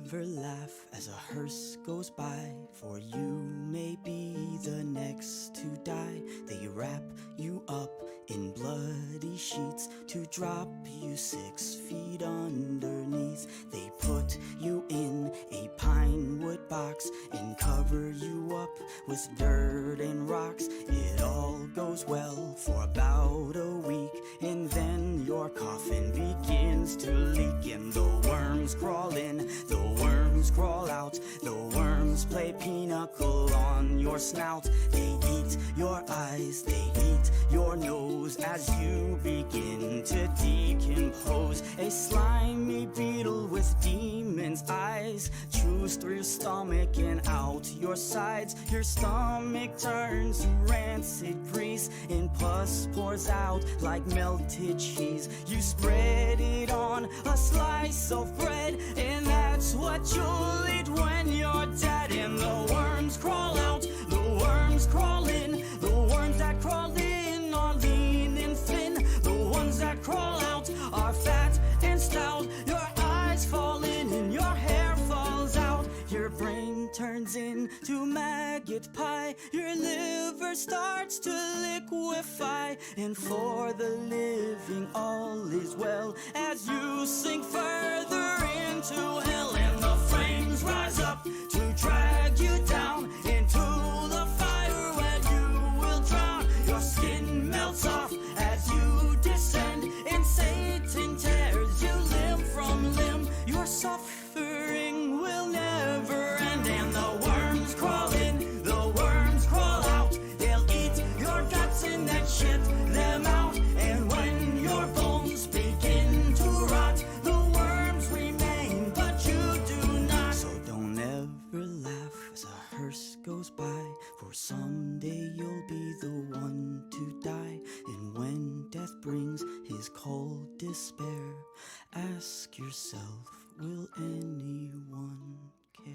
never laugh as a hearse goes by, for you may be the next to die. They wrap you up in bloody sheets to drop you 6 feet underneath. They put you in a pine wood box and cover you up with dirt and rocks. It all goes well for about a week, and then your coffin begins to leak, and the worms crawl in, the worms crawl out, the worms play pinochle on your snout. They eat your eyes, they eat your nose as you begin to decompose. A slimy beetle with demon's eyes chews through your stomach and out your sides. Your stomach turns to rancid grease, and pus pours out like melted cheese. You spread it on a slice of bread, and that's what you'll eat when you're dead. And the worms crawl out, the worms crawl in, the worms that crawl in are lean and thin, the ones that crawl out are fat and stout. Your eyes fall in and your hair falls out. Your brain turns into maggot pie. Your liver starts to liquefy. And for the living all is well as you sink further into hell. And the flames rise up to drag you down into the fire where you will drown. Your skin melts off as you descend, and Satan tears you limb from limb. Your suffering will never end. And the worms crawl in, the worms crawl out. They'll eat your guts and then shit them out. And when your bones begin to rot, the worms remain, but you do not. So don't ever laugh as a hearse goes by, for someday you'll be the one to die. And when death brings his cold despair, ask yourself, will anyone care?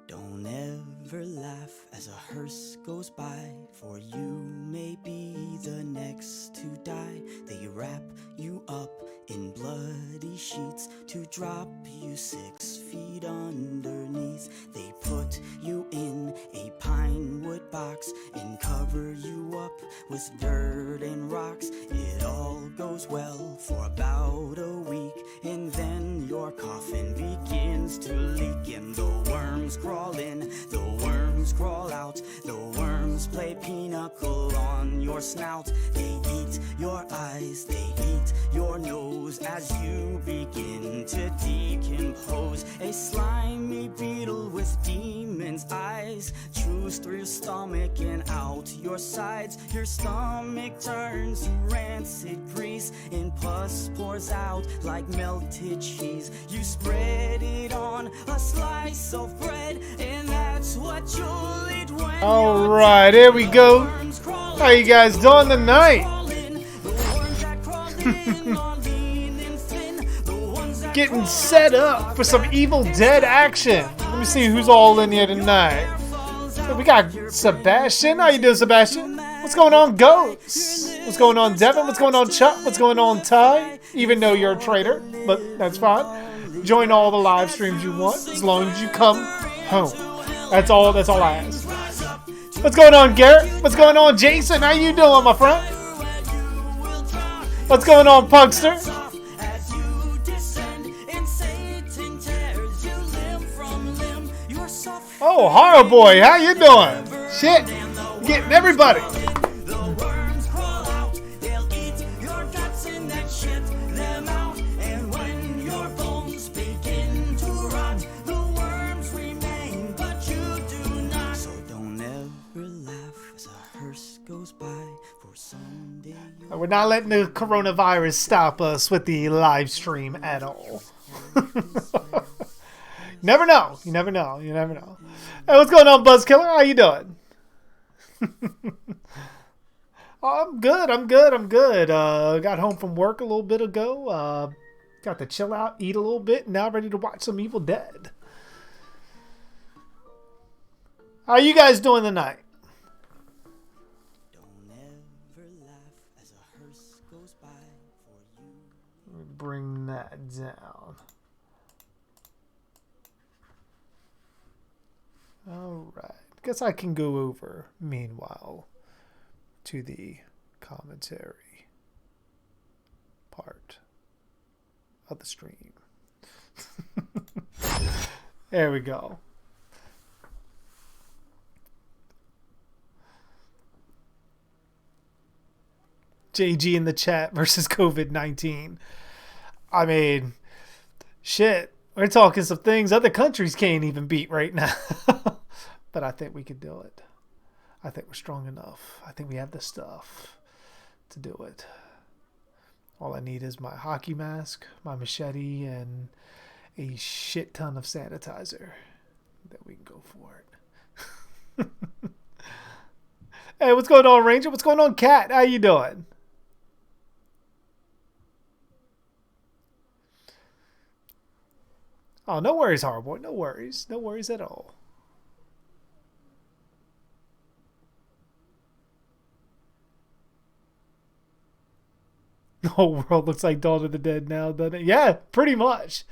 Don't ever laugh as a hearse goes by, for you may be the next to die. They wrap you up in bloody sheets to drop you 6 feet underneath. They put you in a pine wood box and cover you up with dirt and rocks. It all goes well for about a week, and then your coffin begins to leak, and the worms crawl in, the worms crawl out, the worms play pinochle on your snout. They eat your eyes, they eat your nose as you begin to decompose. A slimy beetle with demon's eyes chews through your stomach and out your sides. Your stomach turns to rancid grease, and pus pours out like melted cheese. You spread it on a slice of bread, and that's what you'll eat when. All right, here we go. How you guys doing tonight? Getting set up for some Evil Dead action. Let me see who's all in here tonight. So we got Sebastian. How you doing, Sebastian? What's going on, Ghost? What's going on, Devin? What's going on, Chuck? What's going on, Ty? Even though you're a traitor, but that's fine. Join all the live streams you want, as long as you come home. That's all I ask. What's going on, Garrett? What's going on, Jason? How you doing, my friend? What's going on, Pugster? Oh, Horror Boy, how you doing? Shit, getting everybody. We're not letting the coronavirus stop us with the live stream at all. Never know. You never know. You never know. Hey, what's going on, Buzzkiller? How you doing? Oh, I'm good. Got home from work a little bit ago. Got to chill out, eat a little bit, and now ready to watch some Evil Dead. How are you guys doing tonight? Don't ever laugh as a hearse goes by for you. Let me bring that down. Alright. Guess I can go over, meanwhile, to the commentary part of the stream. There we go. JG in the chat versus COVID-19. I mean, shit. We're talking some things other countries can't even beat right now. But I think we can do it. I think we're strong enough. I think we have the stuff to do it. All I need is my hockey mask, my machete, and a shit ton of sanitizer. Then we can go for it. Hey, what's going on, Ranger? What's going on, Cat? How you doing? Oh, no worries, Hardboy. No worries. No worries at all. The whole world looks like Dawn of the Dead now, doesn't it? Yeah, pretty much.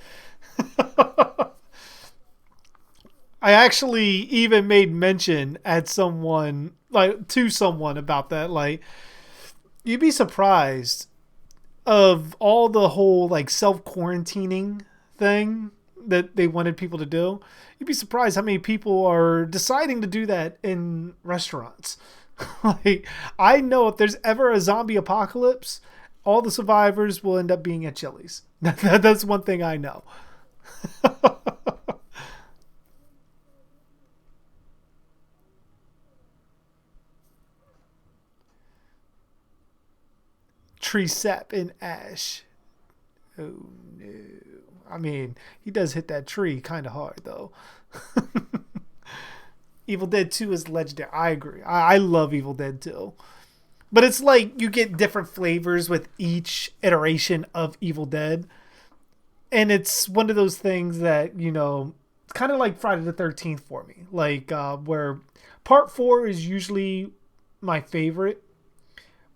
I actually even made mention at someone, like to someone about that. Like, you'd be surprised of all the whole like self-quarantining thing that they wanted people to do. You'd be surprised how many people are deciding to do that in restaurants. Like, I know if there's ever a zombie apocalypse, all the survivors will end up being at Chili's. That's one thing I know. Tree sap in ash. Oh no. I mean, he does hit that tree kind of hard though. Evil Dead 2 is legendary. I agree. I love Evil Dead 2. But it's like you get different flavors with each iteration of Evil Dead. And it's one of those things that, you know, it's kind of like Friday the 13th for me. Like, where part 4 is usually my favorite.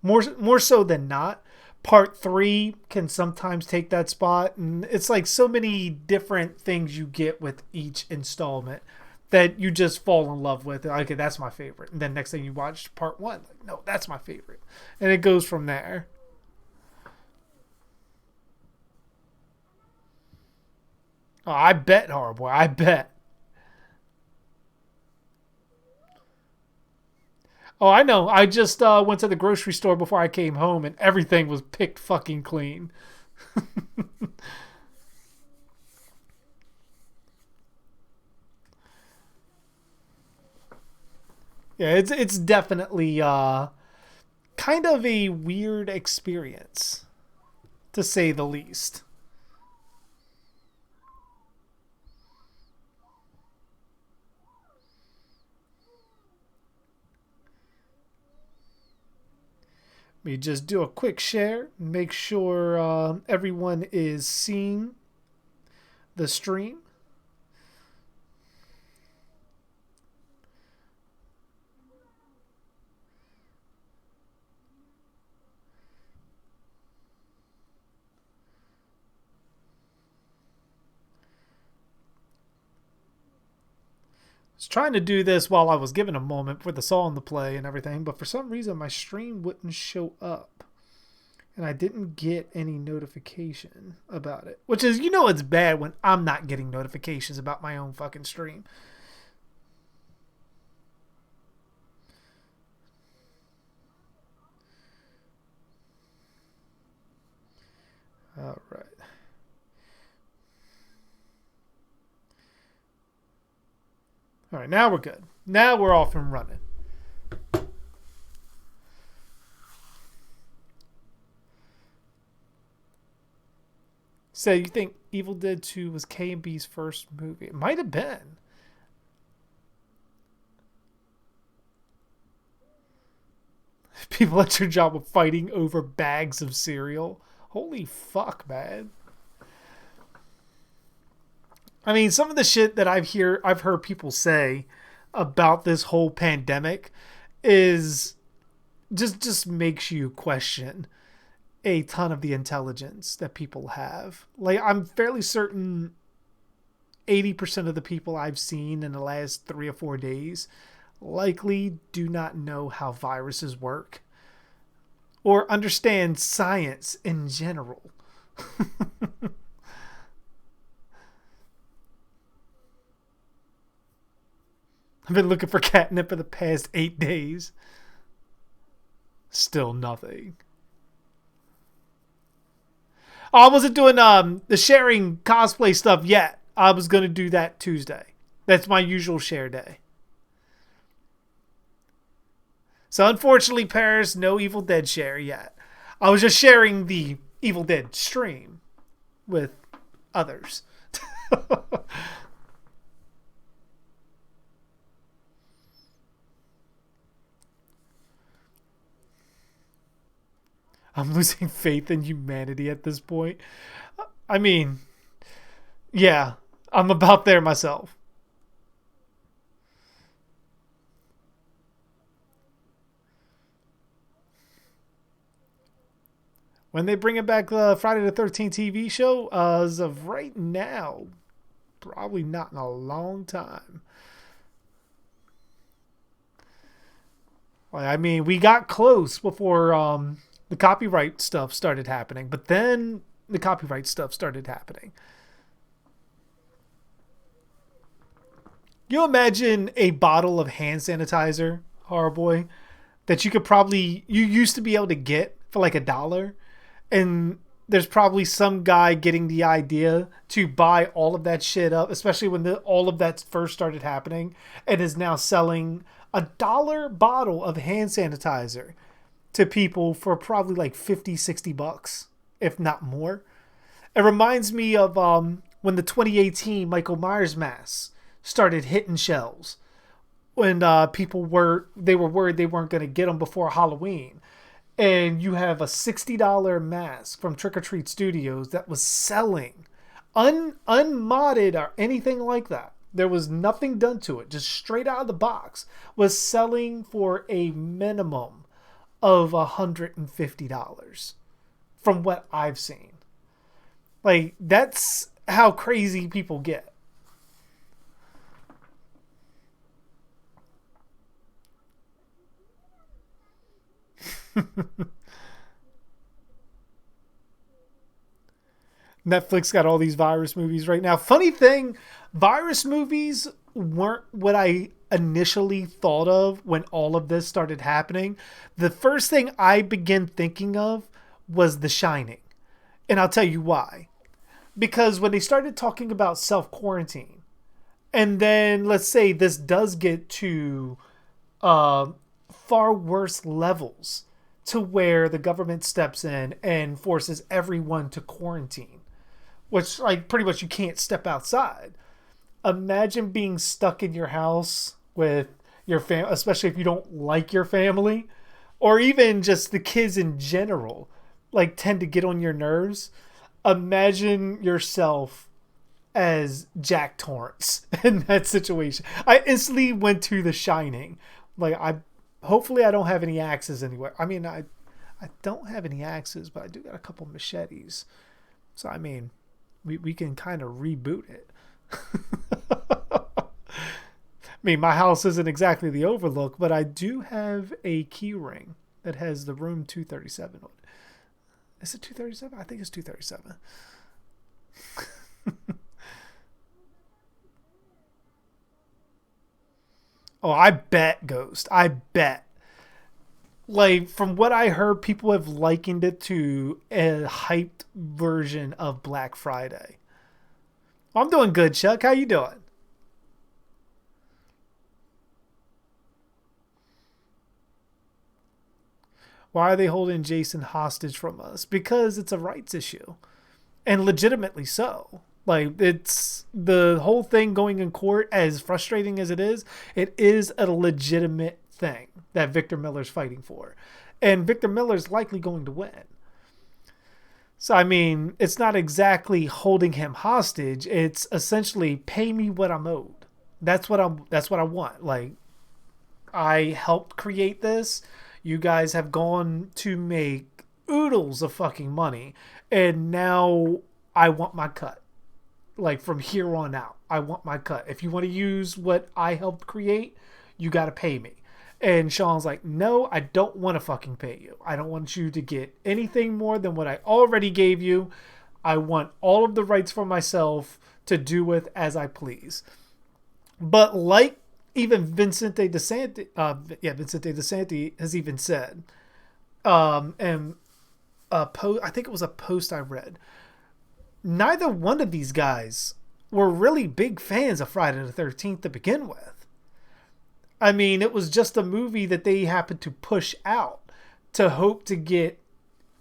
More so than not. Part 3 can sometimes take that spot. And it's like so many different things you get with each installment that you just fall in love with. Okay, that's my favorite. And then next thing you watch part 1. Like, no, that's my favorite. And it goes from there. Oh, I bet, Horrible. I bet. Oh, I know. I just went to the grocery store before I came home and everything was picked fucking clean. Yeah, it's definitely kind of a weird experience, to say the least. We just do a quick share, make sure everyone is seeing the stream. I was trying to do this while I was given a moment for the song to play and everything, but for some reason my stream wouldn't show up. And I didn't get any notification about it. Which is, you know, it's bad when I'm not getting notifications about my own fucking stream. All right. All right, now we're good. Now we're off and running. So you think Evil Dead 2 was K&B's first movie? It might have been. People at your job of fighting over bags of cereal. Holy fuck, man. I mean, some of the shit that I've heard people say about this whole pandemic is just makes you question a ton of the intelligence that people have. Like, I'm fairly certain 80% of the people I've seen in the last 3 or 4 days likely do not know how viruses work or understand science in general. I've been looking for catnip for the past 8 days. Still nothing. I wasn't doing the sharing cosplay stuff yet. I was going to do that Tuesday. That's my usual share day. So unfortunately, Paris, no Evil Dead share yet. I was just sharing the Evil Dead stream with others. I'm losing faith in humanity at this point. I mean, yeah, I'm about there myself. When they bring it back the Friday the 13th TV show, as of right now, probably not in a long time. I mean, we got close before the copyright stuff started happening, but then the copyright stuff started happening. You imagine a bottle of hand sanitizer, Horrorboy, that you used to be able to get for like $1, and there's probably some guy getting the idea to buy all of that shit up, especially when all of that first started happening, and is now selling $1 bottle of hand sanitizer to people for probably like $50-$60, if not more. It reminds me of when the 2018 Michael Myers masks started hitting shelves, when people were worried they weren't going to get them before Halloween. And you have a $60 mask from Trick or Treat Studios that was selling unmodded or anything like that. There was nothing done to it, just straight out of the box, was selling for a minimum of $150 from what I've seen. Like, that's how crazy people get. Netflix got all these virus movies right now. Funny thing, virus movies weren't what I initially thought of when all of this started happening. The first thing I began thinking of was The Shining. And I'll tell you why. Because when they started talking about self-quarantine, and then let's say this does get to far worse levels, to where the government steps in and forces everyone to quarantine, which, like, pretty much you can't step outside. Imagine being stuck in your house with your family, especially if you don't like your family, or even just the kids in general, like, tend to get on your nerves. Imagine yourself as Jack Torrance in that situation. I instantly went to The Shining. Like, hopefully I don't have any axes anywhere. I mean, I don't have any axes, but I do got a couple machetes. So, I mean, we can kind of reboot it. I mean, my house isn't exactly the Overlook, but I do have a key ring that has the room 237 on it. Is it 237? I think it's 237. Oh, I bet, Ghost. I bet. Like, from what I heard, people have likened it to a hyped version of Black Friday. I'm doing good, Chuck. How you doing? Why are they holding Jason hostage from us? Because it's a rights issue. And legitimately so. Like, it's the whole thing going in court, as frustrating as it is a legitimate thing that Victor Miller's fighting for. And Victor Miller's likely going to win. So I mean, it's not exactly holding him hostage. It's essentially pay me what I'm owed. That's what I want. Like, I helped create this. You guys have gone to make oodles of fucking money, and now I want my cut. Like, from here on out, I want my cut. If you want to use what I helped create, you got to pay me. And Sean's like, no, I don't want to fucking pay you. I don't want you to get anything more than what I already gave you. I want all of the rights for myself to do with as I please. But like even Vincente DeSanti, Vincente DeSanti has even said, and I think it was a post I read. Neither one of these guys were really big fans of Friday the 13th to begin with. I mean, it was just a movie that they happened to push out to hope to get,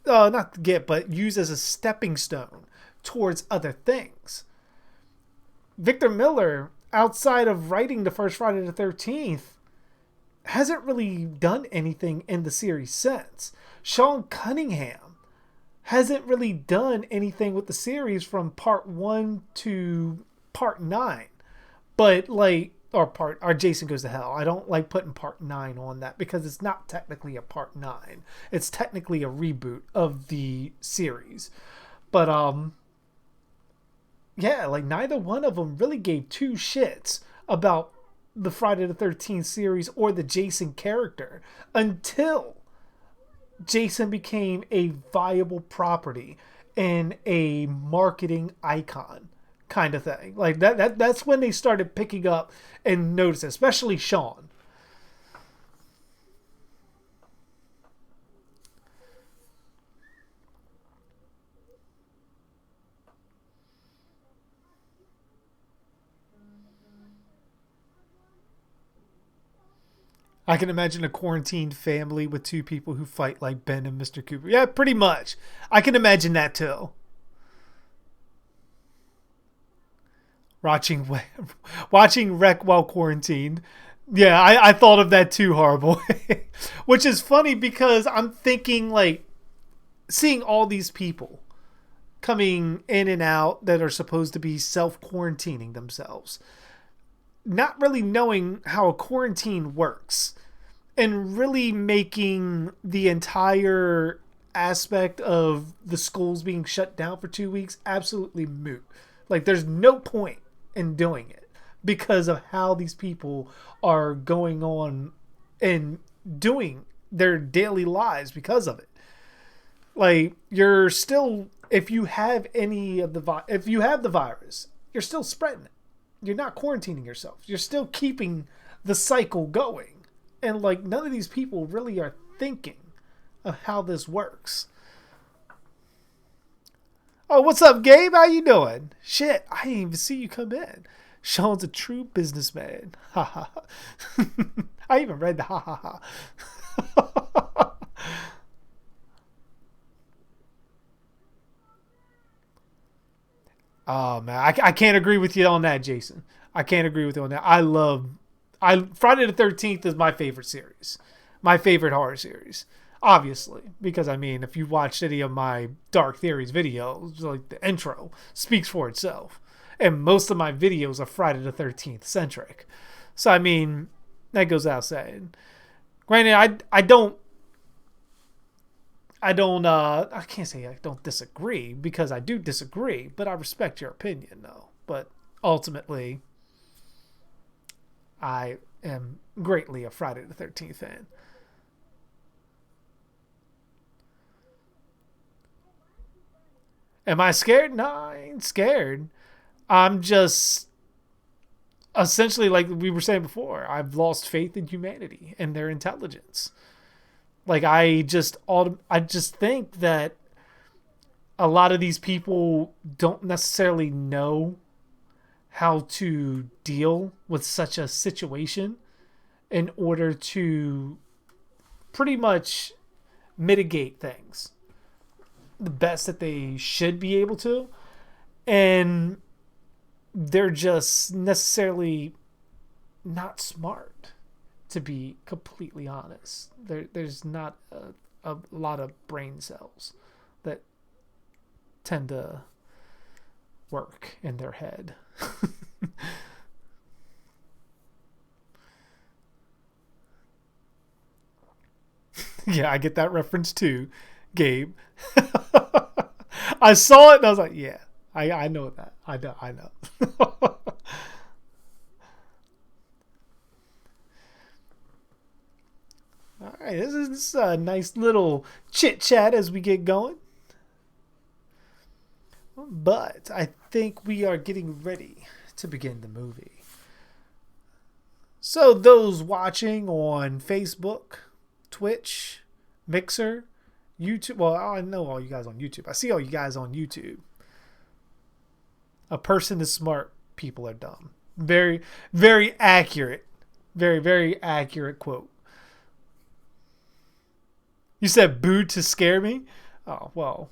not to get, but use as a stepping stone towards other things. Victor Miller, outside of writing the first Friday the 13th, hasn't really done anything in the series since. Sean Cunningham hasn't really done anything with the series from part 1 to part 9. But like, or Jason Goes to Hell. I don't like putting part 9 on that because it's not technically a part 9. It's technically a reboot of the series. But yeah, like neither one of them really gave two shits about the Friday the 13th series or the Jason character until Jason became a viable property and a marketing icon kind of thing. Like that's when they started picking up and noticing, especially Sean. I can imagine a quarantined family with two people who fight like Ben and Mr. Cooper. Yeah, pretty much. I can imagine that too. Watching Wreck while quarantined. Yeah, I thought of that too, horrible. Which is funny because I'm thinking like seeing all these people coming in and out that are supposed to be self-quarantining themselves. Not really knowing how a quarantine works and really making the entire aspect of the schools being shut down for 2 weeks absolutely moot. Like there's no point in doing it because of how these people are going on and doing their daily lives because of it. Like you're still, if you have the virus, you're still spreading it. You're not quarantining yourself. You're still keeping the cycle going. And like none of these people really are thinking of how this works. Oh, what's up, Gabe? How you doing? Shit, I didn't even see you come in. Sean's a true businessman. Ha ha ha. I even read the ha ha ha. Oh man, I can't agree with you on that, Jason. I can't agree with you on that. Friday the 13th is my favorite series, my favorite horror series, obviously, because I mean, if you watched any of my Dark Theories videos, like the intro speaks for itself, and most of my videos are Friday the 13th centric. So I mean, that goes without saying. Granted, I can't say I don't disagree because I do disagree, but I respect your opinion though. But ultimately, I am greatly a Friday the 13th fan. Am I scared? No, I ain't scared. I'm just essentially, like we were saying before, I've lost faith in humanity and their intelligence. Like I just think that a lot of these people don't necessarily know how to deal with such a situation in order to pretty much mitigate things the best that they should be able to. And they're just necessarily not smart, to be completely honest. There's not a lot of brain cells that tend to work in their head. Yeah, I get that reference too, Gabe. I saw it and I was like, yeah, I know that. I know. All right, this is a nice little chit chat as we get going. But I think we are getting ready to begin the movie. So those watching on Facebook, Twitch, Mixer, YouTube. Well, I know all you guys on YouTube. I see all you guys on YouTube. A person is smart, people are dumb. Very, very accurate. Very, very accurate quote. You said boo to scare me? Oh, well.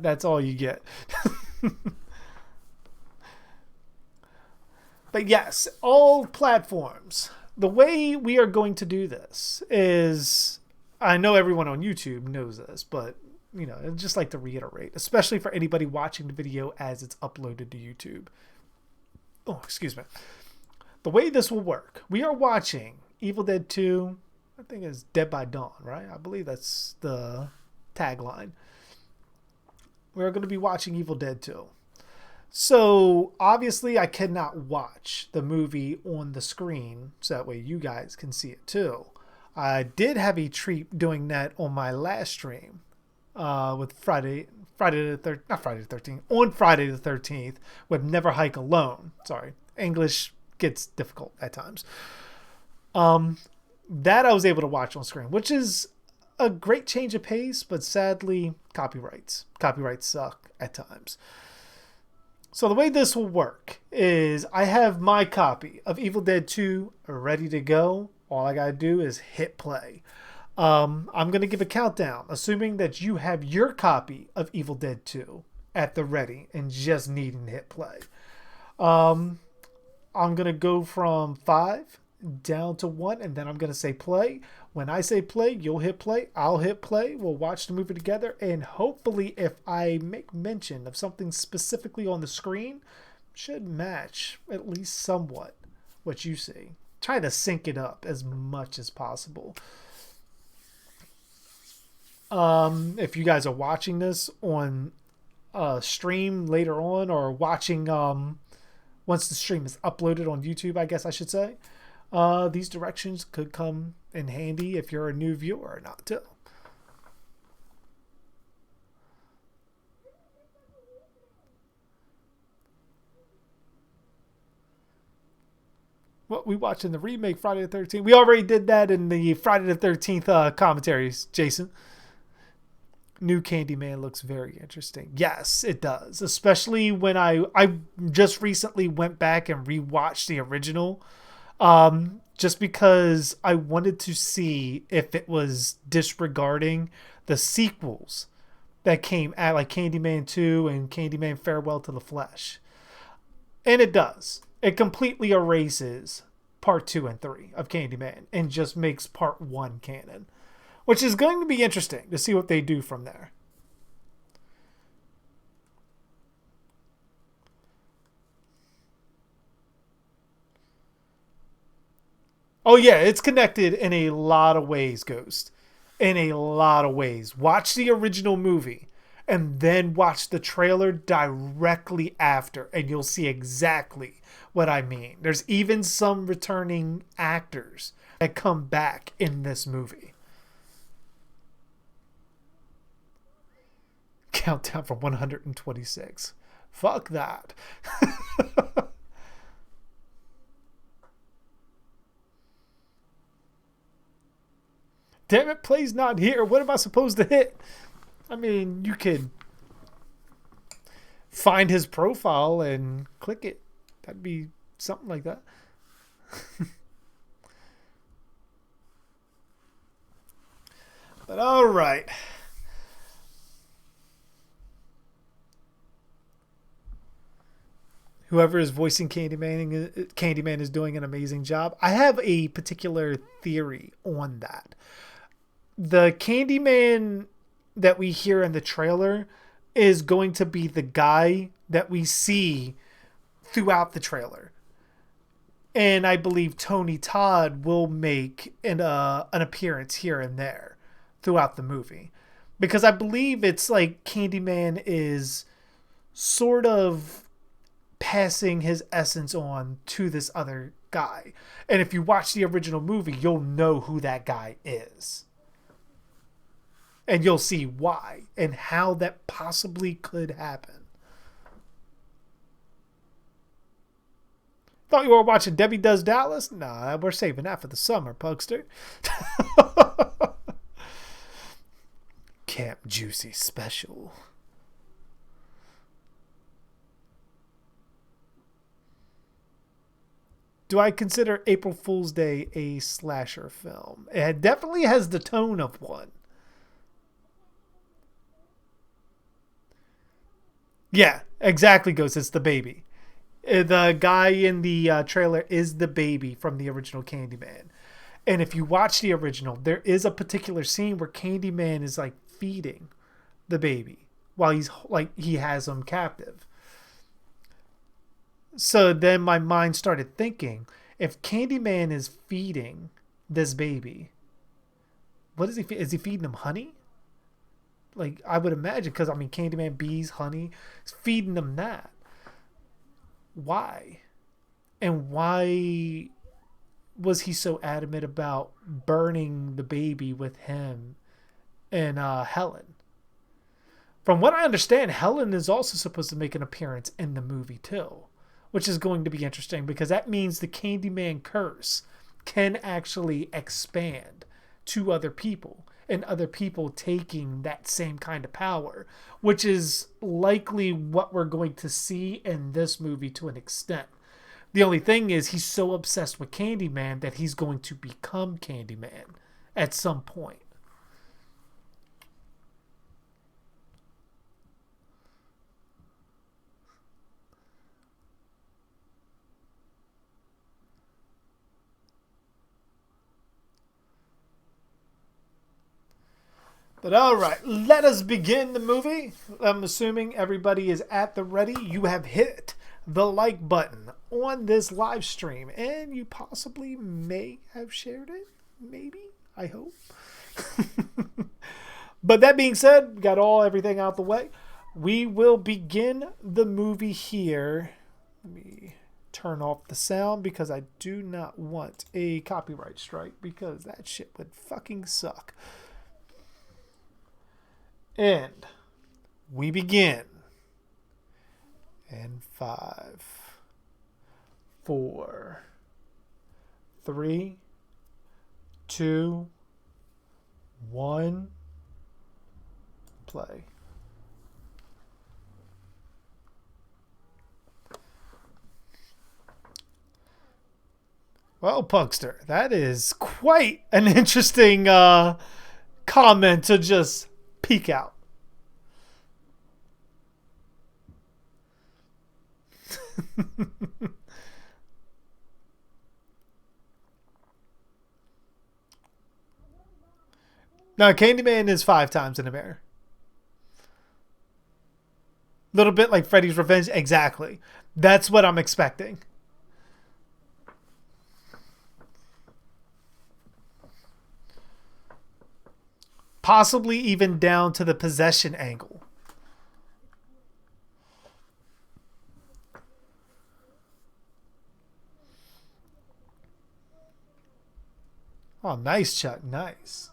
That's all you get. But yes, all platforms. The way we are going to do this is, I know everyone on YouTube knows this, but I'd just like to reiterate, especially for anybody watching the video as it's uploaded to YouTube. Oh, excuse me. The way this will work, we are watching Evil Dead 2, I think it's Dead by Dawn, right? I believe that's the tagline. We're going to be watching Evil Dead 2. So, obviously, I cannot watch the movie on the screen, so that way you guys can see it too. I did have a treat doing that on my last stream with on Friday the 13th with Never Hike Alone. Sorry, English gets difficult at times. That I was able to watch on screen, which is a great change of pace, but sadly, copyrights suck at times. So the way this will work is I have my copy of Evil Dead 2 ready to go. All I gotta do is hit play. I'm going to give a countdown, assuming that you have your copy of Evil Dead 2 at the ready and just needing to hit play. I'm going to go from 5 down to 1, and then I'm going to say play. When I say play, you'll hit play. I'll hit play. We'll watch the movie together, and hopefully if I make mention of something specifically on the screen, should match at least somewhat what you see. Try to sync it up as much as possible. If you guys are watching this on stream later on, or watching once the stream is uploaded on YouTube, I guess I should say, these directions could come in handy if you're a new viewer or not too. What we watching the remake Friday the 13th? We already did that in the Friday the 13th commentaries, Jason. New Candyman looks very interesting. Yes, it does. Especially when I just recently went back and rewatched the original. Just because I wanted to see if it was disregarding the sequels that came out, like Candyman 2 and Candyman Farewell to the Flesh. And it does. It completely erases part 2 and 3 of Candyman and just makes part 1 canon. Which is going to be interesting to see what they do from there. Oh yeah, it's connected in a lot of ways, Ghost. In a lot of ways. Watch the original movie and then watch the trailer directly after, and you'll see exactly what I mean. There's even some returning actors that come back in this movie. Countdown from 126. Fuck that. Damn it, play's not here. What am I supposed to hit? I mean, you could find his profile and click it. That'd be something like that. But all right. Whoever is voicing Candyman is doing an amazing job. I have a particular theory on that. the Candyman that we hear in the trailer is going to be the guy that we see throughout the trailer. And I believe Tony Todd will make an appearance here and there throughout the movie. Because I believe it's like Candyman is sort of passing his essence on to this other guy. And if you watch the original movie, you'll know who that guy is. And you'll see why and how that possibly could happen. Thought you were watching Debbie Does Dallas? Nah, we're saving that for the summer, Pugster. Camp Juicy Special. Do I consider April Fool's Day a slasher film? It definitely has the tone of one. Yeah, exactly, Ghost. It's the baby. The guy in the trailer is the baby from the original Candyman. And if you watch the original, there is a particular scene where Candyman is like feeding the baby while he's like he has him captive. So then my mind started thinking, if Candyman is feeding this baby, what is he? Is he feeding him honey? Like I would imagine, because I mean, Candyman, bees, honey, is feeding them that. Why? And why was he so adamant about burning the baby with him and Helen? From what I understand, Helen is also supposed to make an appearance in the movie too, which is going to be interesting because that means the Candyman curse can actually expand to other people and other people taking that same kind of power, which is likely what we're going to see in this movie to an extent. The only thing is he's so obsessed with Candyman that he's going to become Candyman at some point. But all right, let us begin the movie. I'm assuming everybody is at the ready. You have hit the like button on this live stream, and you possibly may have shared it. Maybe. I hope. But that being said, we got everything out the way. We will begin the movie here. Let me turn off the sound because I do not want a copyright strike because that shit would fucking suck. And we begin in 5, 4, 3, 2, 1, play. Well, Pugster, that is quite an interesting comment to just peek out. Now, Candyman is 5 times in a bear. A little bit like Freddy's Revenge. Exactly. That's what I'm expecting. Possibly even down to the possession angle. Oh, nice, Chuck. Nice.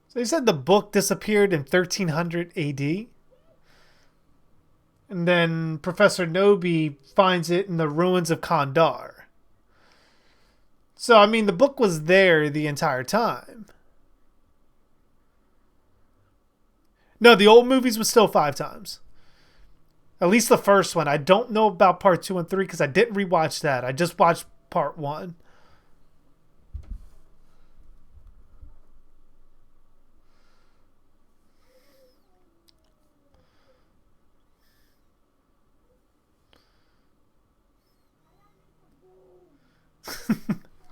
So he said the book disappeared in 1300 AD. And then Professor Nobi finds it in the ruins of Kandar. So, I mean, the book was there the entire time. No, the old movies was still 5 times. At least the first one. I don't know about part 2 and 3 because I didn't rewatch that. I just watched part 1.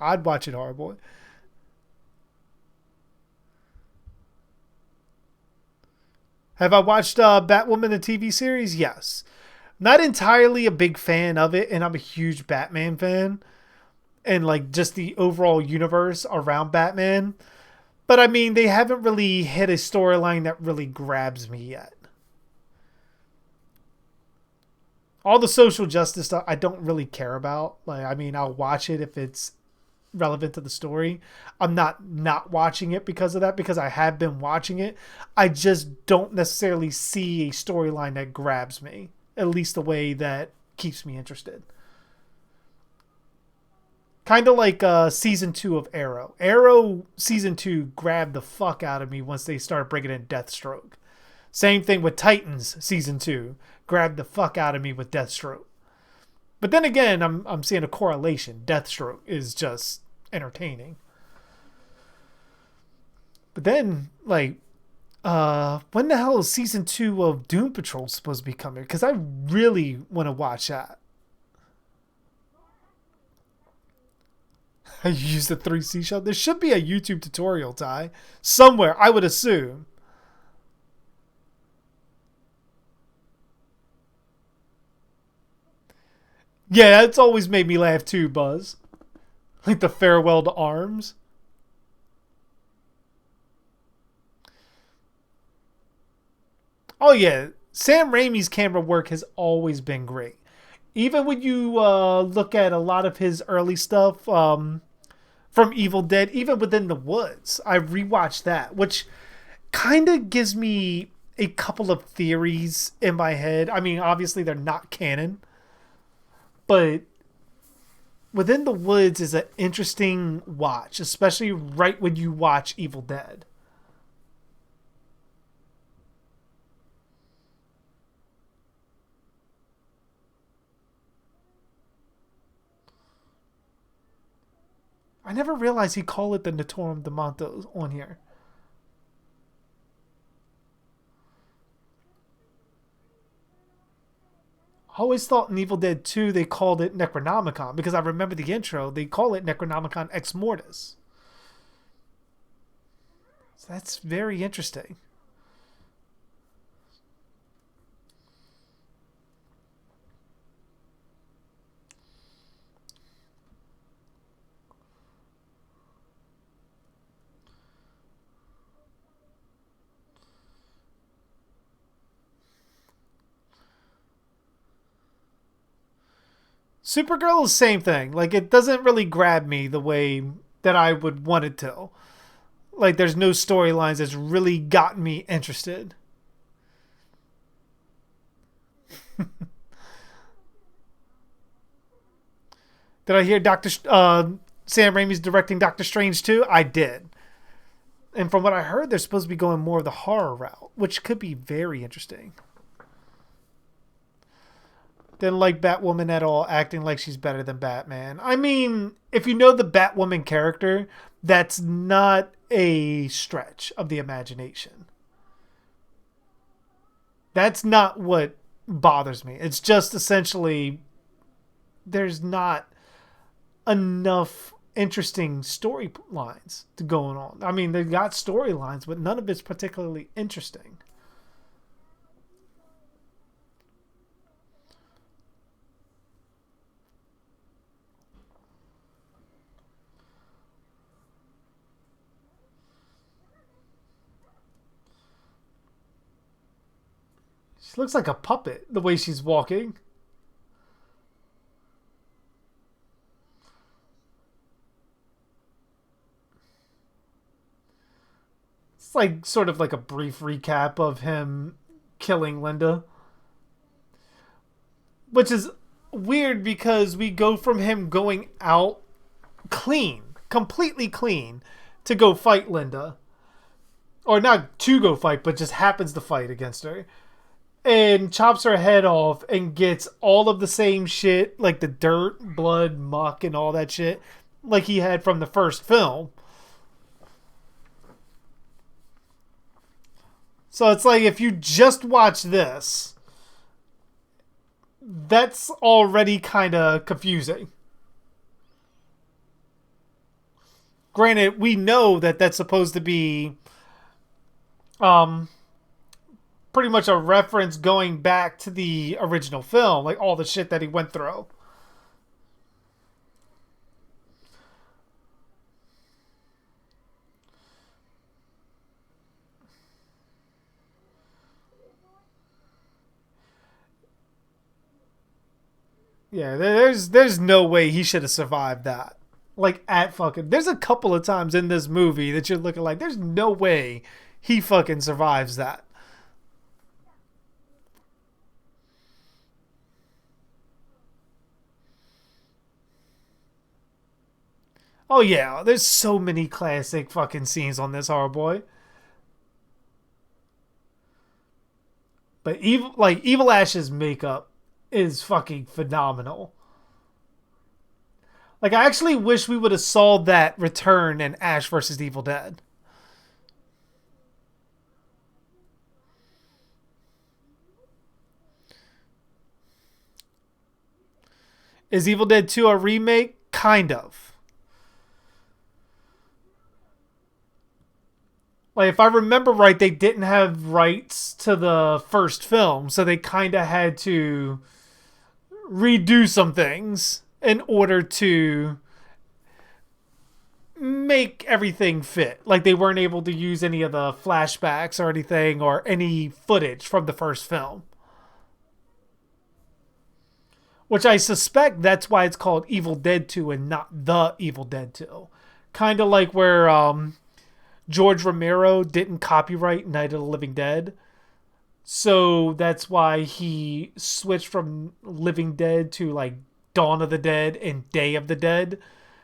I'd watch it, horror boy. Have I watched Batwoman the TV series? Yes. Not entirely a big fan of it, and I'm a huge Batman fan. And like just the overall universe around Batman. But I mean, they haven't really hit a storyline that really grabs me yet. All the social justice stuff I don't really care about. Like, I mean, I'll watch it if it's relevant to the story. I'm not watching it because of that, because I have been watching it. I just don't necessarily see a storyline that grabs me, at least the way that keeps me interested. Kind of like season 2 of Arrow. Arrow season 2 grabbed the fuck out of me once they started bringing in Deathstroke. Same thing with Titans season 2. Grabbed the fuck out of me with Deathstroke. But then again, I'm seeing a correlation. Deathstroke is just entertaining. But then, like, when the hell is season 2 of Doom Patrol supposed to be coming? Because I really want to watch that. I used the 3C shell. There should be a YouTube tutorial, Ty. Somewhere, I would assume. Yeah, it's always made me laugh too, Buzz. Like the farewell to arms. Oh yeah, Sam Raimi's camera work has always been great. Even when you look at a lot of his early stuff from Evil Dead, even Within the Woods, I rewatched that, which kind of gives me a couple of theories in my head. I mean, obviously they're not canon. But Within the Woods is an interesting watch, especially right when you watch Evil Dead. I never realized he called it the Notorum de Montos on here. I always thought in Evil Dead 2 they called it Necronomicon, because I remember the intro, they call it Necronomicon Ex Mortis. So that's very interesting. Supergirl is the same thing. Like, it doesn't really grab me the way that I would want it to. Like, there's no storylines that's really gotten me interested. Did I hear Sam Raimi's directing Doctor Strange 2? I did. And from what I heard, they're supposed to be going more of the horror route, which could be very interesting. Didn't like Batwoman at all, acting like she's better than Batman. I mean, if you know the Batwoman character, that's not a stretch of the imagination. That's not what bothers me. It's just essentially there's not enough interesting storylines to going on. I mean, they've got storylines, but none of it's particularly interesting. She looks like a puppet, the way she's walking. It's like sort of like a brief recap of him killing Linda. Which is weird because we go from him going out clean, completely clean, to go fight Linda. Or not to go fight, but just happens to fight against her. And chops her head off and gets all of the same shit, like the dirt, blood, muck, and all that shit, like he had from the first film. So it's like, if you just watch this, that's already kind of confusing. Granted, we know that that's supposed to be um, pretty much a reference going back to the original film, like all the shit that he went through. Yeah, there's no way he should have survived that. Like at fucking, there's a couple of times in this movie that you're looking like, there's no way he fucking survives that. Oh yeah, there's so many classic fucking scenes on this horror boy. But Evil Ash's makeup is fucking phenomenal. Like I actually wish we would have saw that return in Ash versus Evil Dead. Is Evil Dead 2 a remake? Kind of. Like if I remember right, they didn't have rights to the first film, so they kind of had to redo some things in order to make everything fit. Like they weren't able to use any of the flashbacks or anything or any footage from the first film. Which I suspect that's why it's called Evil Dead 2 and not The Evil Dead 2. Kind of like where George Romero didn't copyright Night of the Living Dead. So that's why he switched from Living Dead to like Dawn of the Dead and Day of the Dead.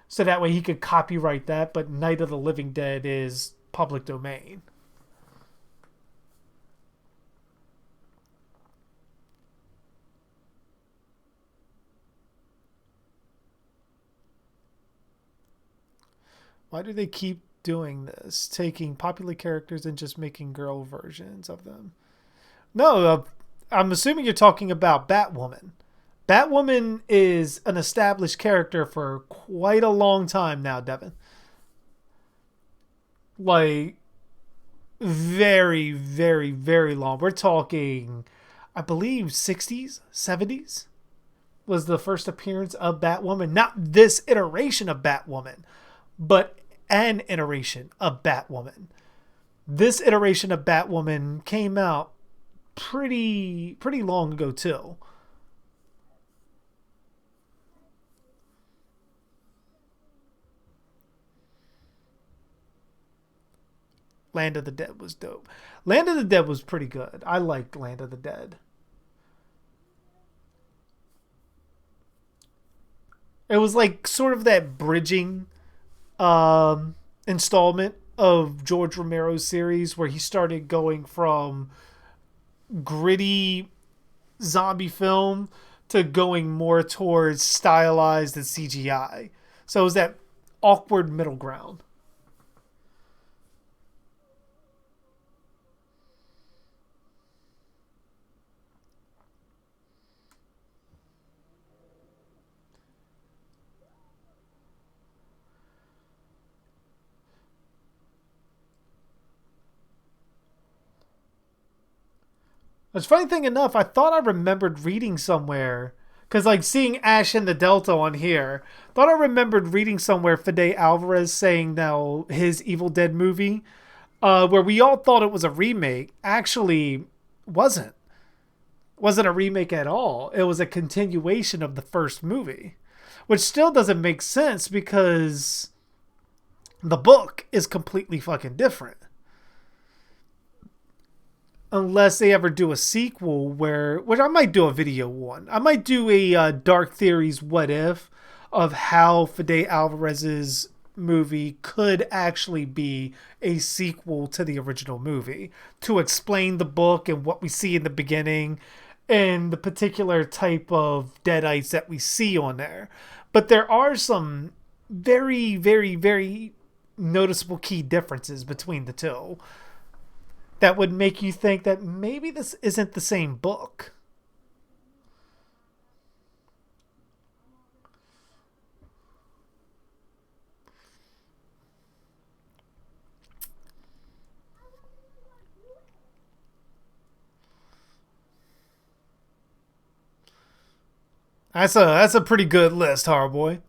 So that way he could copyright that, but Night of the Living Dead is public domain. Why do they keep doing this? Taking popular characters and just making girl versions of them? No, I'm assuming you're talking about Batwoman. Batwoman is an established character for quite a long time now, Devin. Like, very, very, very long. We're talking, I believe, 60s, 70s was the first appearance of Batwoman. Not this iteration of Batwoman, but an iteration of Batwoman. This iteration of Batwoman came out pretty long ago too. Land of the Dead was dope. Land of the Dead was pretty good. I liked Land of the Dead. It was like sort of that bridging installment of George Romero's series where he started going from gritty zombie film to going more towards stylized and CGI. So it was that awkward middle ground. It's funny thing enough, I thought I remembered reading somewhere because like seeing Ash in the Delta on here, thought I remembered reading somewhere Fede Alvarez saying now his Evil Dead movie, where we all thought it was a remake, actually wasn't. Wasn't a remake at all. It was a continuation of the first movie, which still doesn't make sense because the book is completely fucking different. Unless they ever do a sequel which I might do a video on. I might do a Dark Theories What If of how Fede Alvarez's movie could actually be a sequel to the original movie to explain the book and what we see in the beginning and the particular type of deadites that we see on there. But there are some very, very, very noticeable key differences between the two that would make you think that maybe this isn't the same book. That's a pretty good list, Harboy.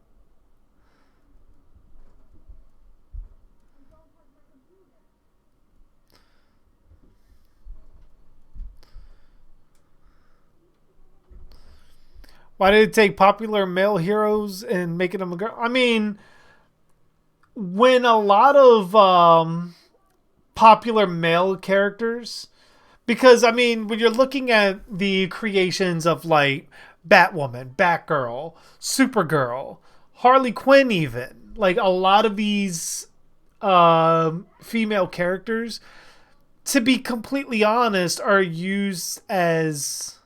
Why did it take popular male heroes and making them a girl? I mean, when a lot of popular male characters, because I mean, when you're looking at the creations of like Batwoman, Batgirl, Supergirl, Harley Quinn, even like a lot of these female characters, to be completely honest, are used as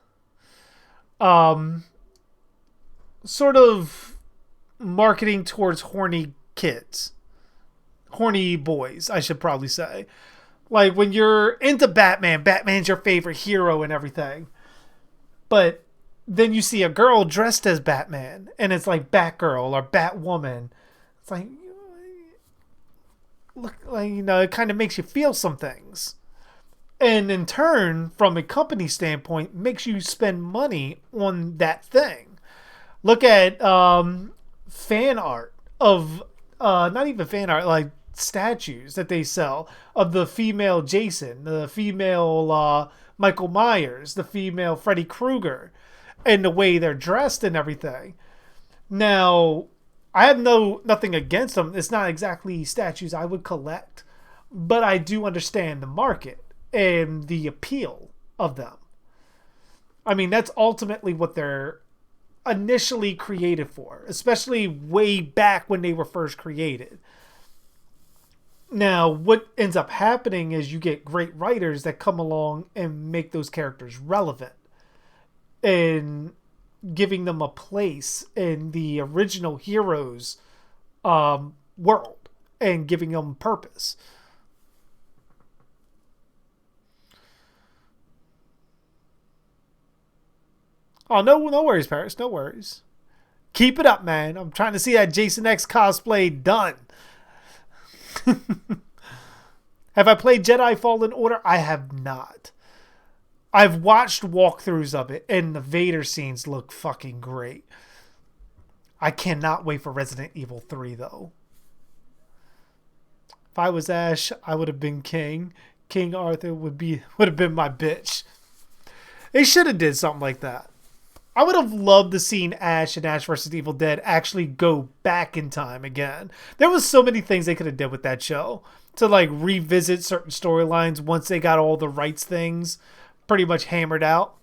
sort of marketing towards horny kids, horny boys, I should probably say. Like when you're into Batman, Batman's your favorite hero and everything. But then you see a girl dressed as Batman and it's like Batgirl or Batwoman. It's like, look, like, you know, it kind of makes you feel some things. And in turn, from a company standpoint, makes you spend money on that thing. Look at fan art of, not even fan art, like statues that they sell of the female Jason, the female Michael Myers, the female Freddy Krueger, and the way they're dressed and everything. Now, I have nothing against them. It's not exactly statues I would collect, but I do understand the market and the appeal of them. I mean, that's ultimately what they're initially created for, especially way back when they were first created. Now, what ends up happening is you get great writers that come along and make those characters relevant and giving them a place in the original heroes world and giving them purpose. Oh, no worries, Paris. No worries. Keep it up, man. I'm trying to see that Jason X cosplay done. Have I played Jedi Fallen Order? I have not. I've watched walkthroughs of it, and the Vader scenes look fucking great. I cannot wait for Resident Evil 3, though. If I was Ash, I would have been King. King Arthur would have been my bitch. They should have did something like that. I would have loved to seen Ash and Ash vs. Evil Dead actually go back in time again. There was so many things they could have did with that show to like revisit certain storylines once they got all the rights things pretty much hammered out.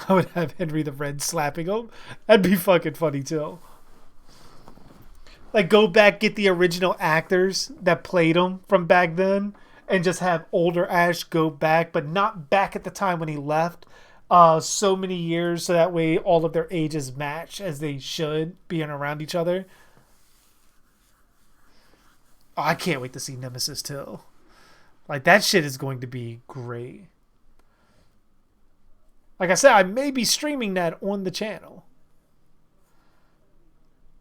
I would have Henry the Red slapping him. That'd be fucking funny too. Like go back, get the original actors that played him from back then, and just have older Ash go back, but not back at the time when he left. So many years, so that way all of their ages match as they should, being around each other. Oh, I can't wait to see Nemesis too. Like that shit is going to be great. Like I said, I may be streaming that on the channel.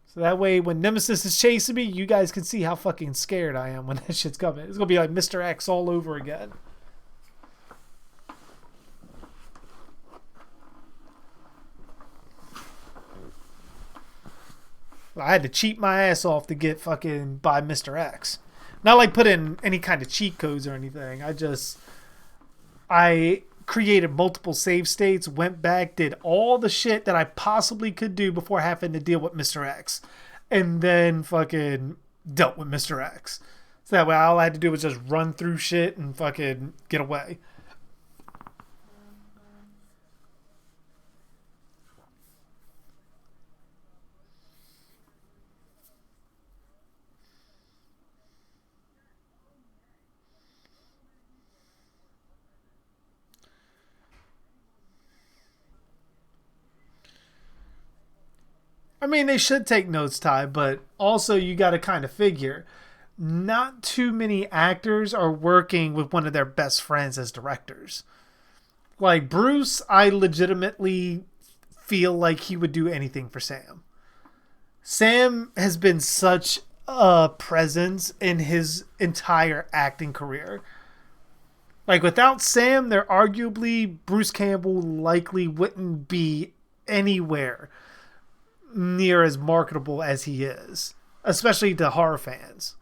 So that way, when Nemesis is chasing me, you guys can see how fucking scared I am when that shit's coming. It's going to be like Mr. X all over again. I had to cheat my ass off to get fucking by Mr. X. Not like put in any kind of cheat codes or anything. I created multiple save states, went back, did all the shit that I possibly could do before having to deal with Mr. X. And then fucking dealt with Mr. X. So that way all I had to do was just run through shit and fucking get away. I mean, they should take notes, Ty, but also you got to kind of figure not too many actors are working with one of their best friends as directors. Like Bruce, I legitimately feel like he would do anything for Sam. Sam has been such a presence in his entire acting career. Like, without Sam, there arguably Bruce Campbell likely wouldn't be anywhere near as marketable as he is, especially to horror fans.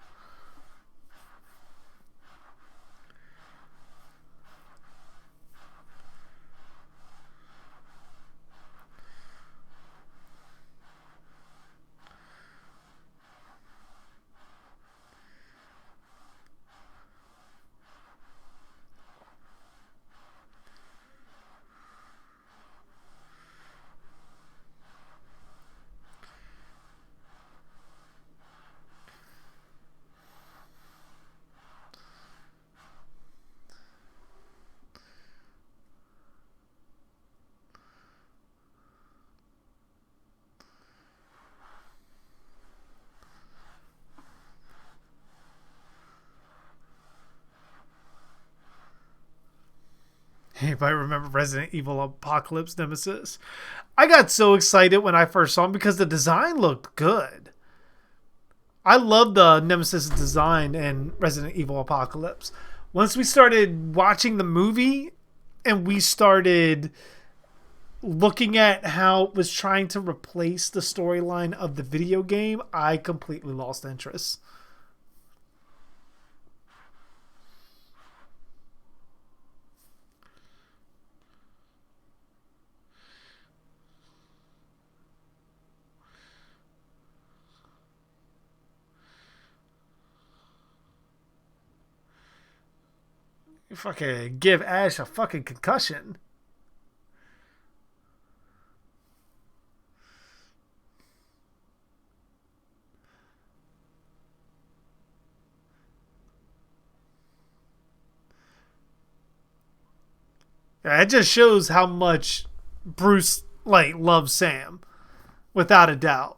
Anybody remember Resident Evil Apocalypse Nemesis? I got so excited when I first saw him because the design looked good. I love the Nemesis design in Resident Evil Apocalypse. Once we started watching the movie and we started looking at how it was trying to replace the storyline of the video game, I completely lost interest. You fucking give Ash a fucking concussion. Yeah, it just shows how much Bruce loves Sam, without a doubt.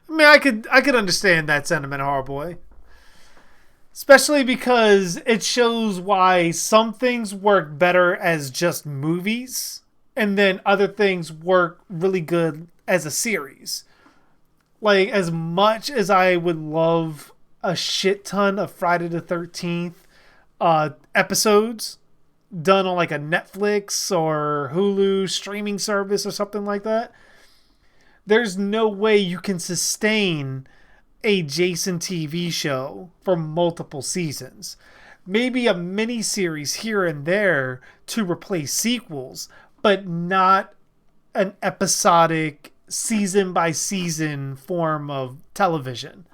I mean, I could understand that sentiment, Hardboy. Especially because it shows why some things work better as just movies, and then other things work really good as a series. Like, as much as I would love a shit ton of Friday the 13th episodes done on like a Netflix or Hulu streaming service or something like that, there's no way you can sustain a Jason TV show for multiple seasons. Maybe a mini series here and there to replace sequels, but not an episodic season by season form of television.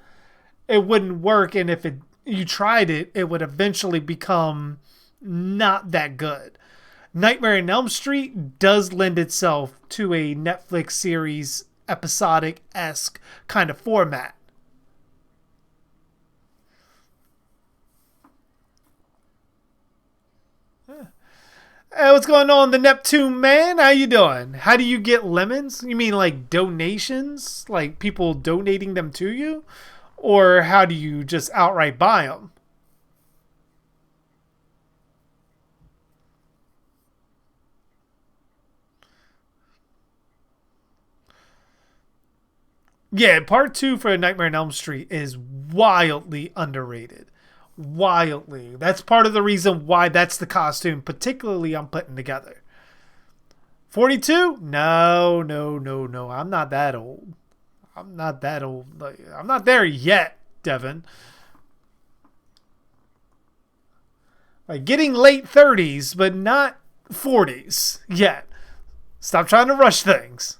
It wouldn't work, and if you tried it, it would eventually become not that good. Nightmare on Elm Street does lend itself to a Netflix series episodic-esque kind of format. Hey, what's going on, the Neptune man? How you doing? How do you get lemons? You mean like donations? Like people donating them to you? Or how do you just outright buy them? Yeah, part 2 for Nightmare on Elm Street is wildly underrated. Wildly. That's part of the reason why that's the costume, particularly I'm putting together. 42? No, no, no, no. I'm not that old. I'm not that old. I'm not there yet, Devin. Like getting late 30s, but not 40s yet. Stop trying to rush things.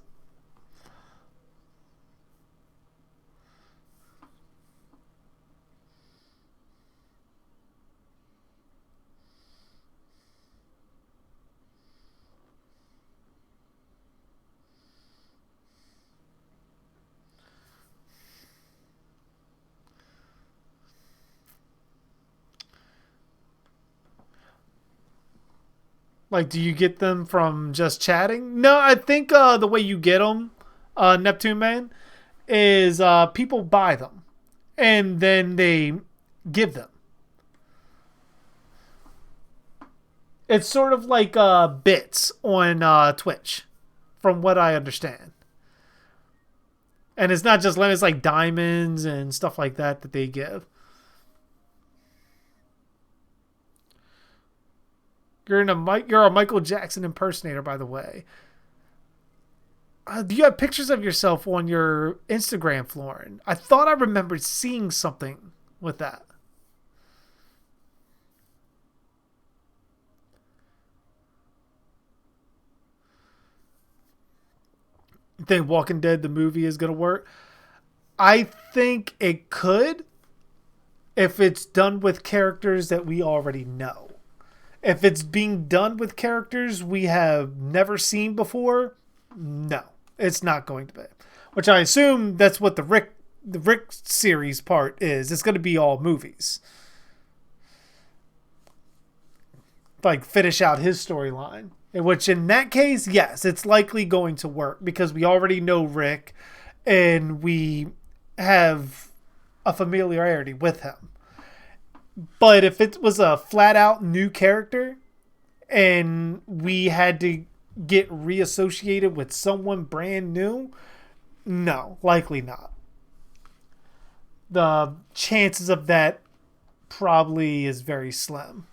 Like, do you get them from just chatting? No, I think the way you get them, Neptune Man, is people buy them and then they give them. It's sort of like bits on Twitch, from what I understand. And it's not just lemons, it's like diamonds and stuff like that that they give. You're a Michael Jackson impersonator, by the way. Do you have pictures of yourself on your Instagram, Florin? I thought I remembered seeing something with that. You think Walking Dead the movie is going to work? I think it could if it's done with characters that we already know. If it's being done with characters we have never seen before, no, it's not going to be. Which I assume that's what the Rick series part is. It's going to be all movies. Like finish out his storyline. Which in that case, yes, it's likely going to work because we already know Rick and we have a familiarity with him. But if it was a flat out new character and we had to get reassociated with someone brand new, no, likely not. The chances of that probably is very slim.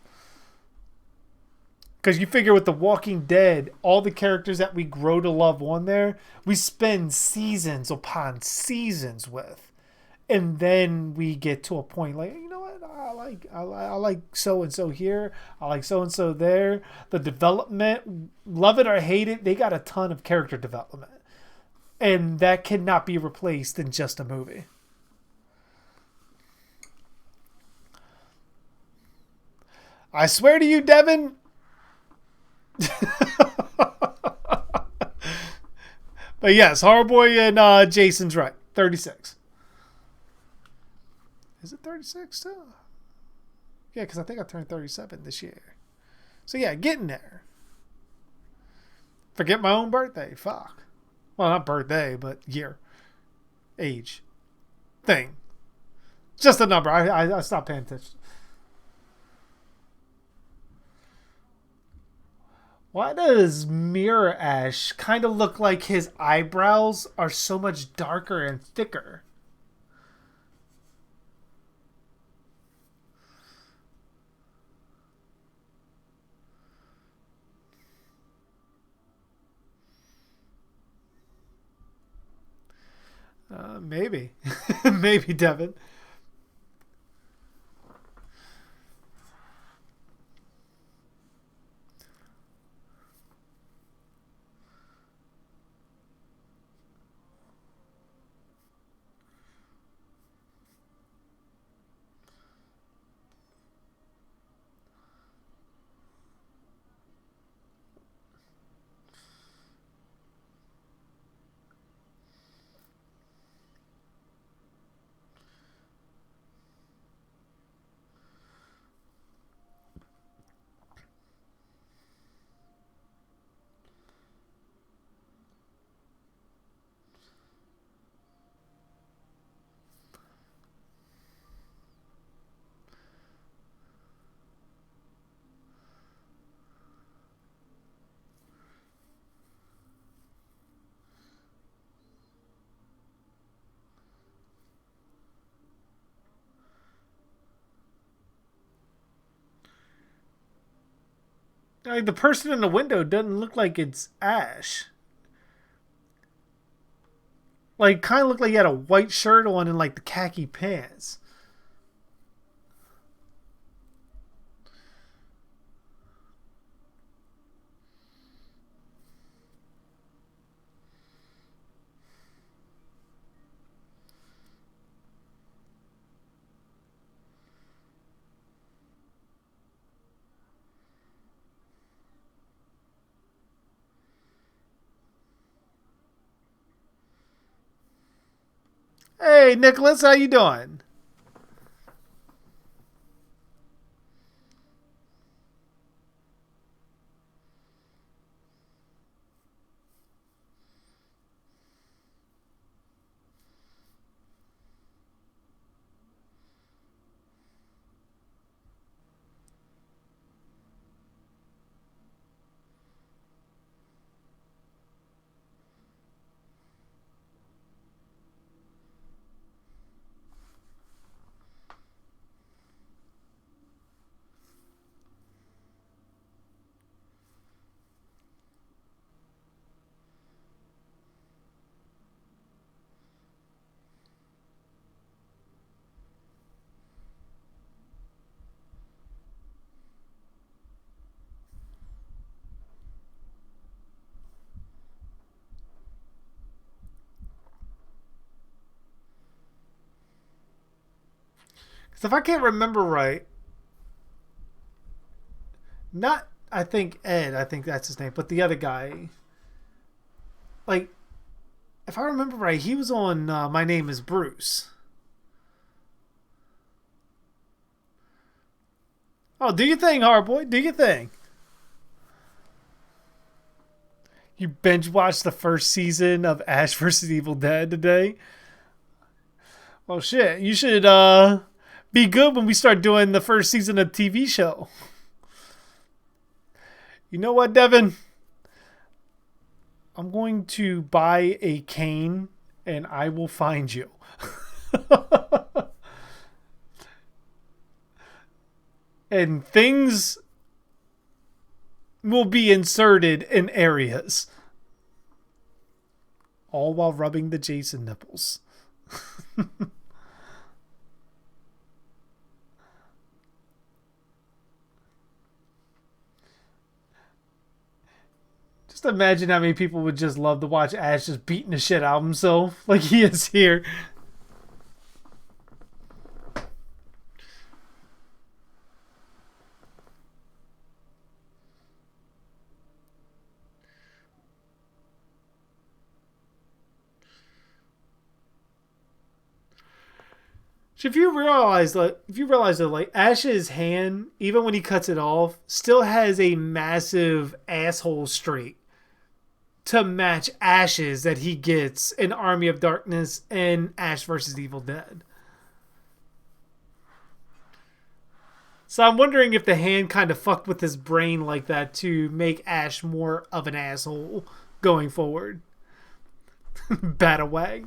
Because you figure with The Walking Dead, all the characters that we grow to love on there, we spend seasons upon seasons with. And then we get to a point like, you know what, I like so-and-so here, I like so-and-so there. The development, love it or hate it, they got a ton of character development. And that cannot be replaced in just a movie. I swear to you, Devin, but yes, Harboy and Jason's right. 36. Is it 36 too? Yeah, because I think I turned 37 this year. So yeah, getting there. Forget my own birthday. Fuck. Well, not birthday, but year. Age. Thing. Just a number. I stopped paying attention. Why does Mirror Ash kind of look like his eyebrows are so much darker and thicker? Maybe. Maybe, Devin. Like the person in the window doesn't look like it's Ash. Like, kind of looked like he had a white shirt on and like the khaki pants. Hey, Nicholas, how you doing? If I can't remember right, not I think Ed, I think that's his name, but the other guy, like, if I remember right, he was on My Name Is Bruce. Oh, do your thing, Hardboy. Do your thing. You binge watched the first season of Ash vs. Evil Dead today? Well, shit. You should be good when we start doing the first season of the TV show. You know what, Devin? I'm going to buy a cane and I will find you. And things will be inserted in areas. All while rubbing the Jason nipples. Just imagine how many people would just love to watch Ash just beating the shit out of himself like he is here. If you realize that like Ash's hand, even when he cuts it off, still has a massive asshole streak to match Ash's that he gets in Army of Darkness and Ash vs. Evil Dead. So I'm wondering if the hand kind of fucked with his brain like that to make Ash more of an asshole going forward. Batawag.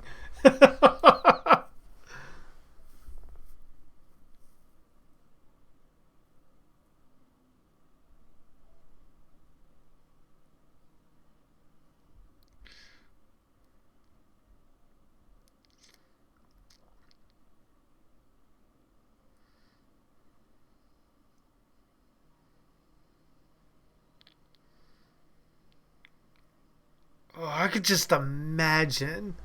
Oh, I could just imagine.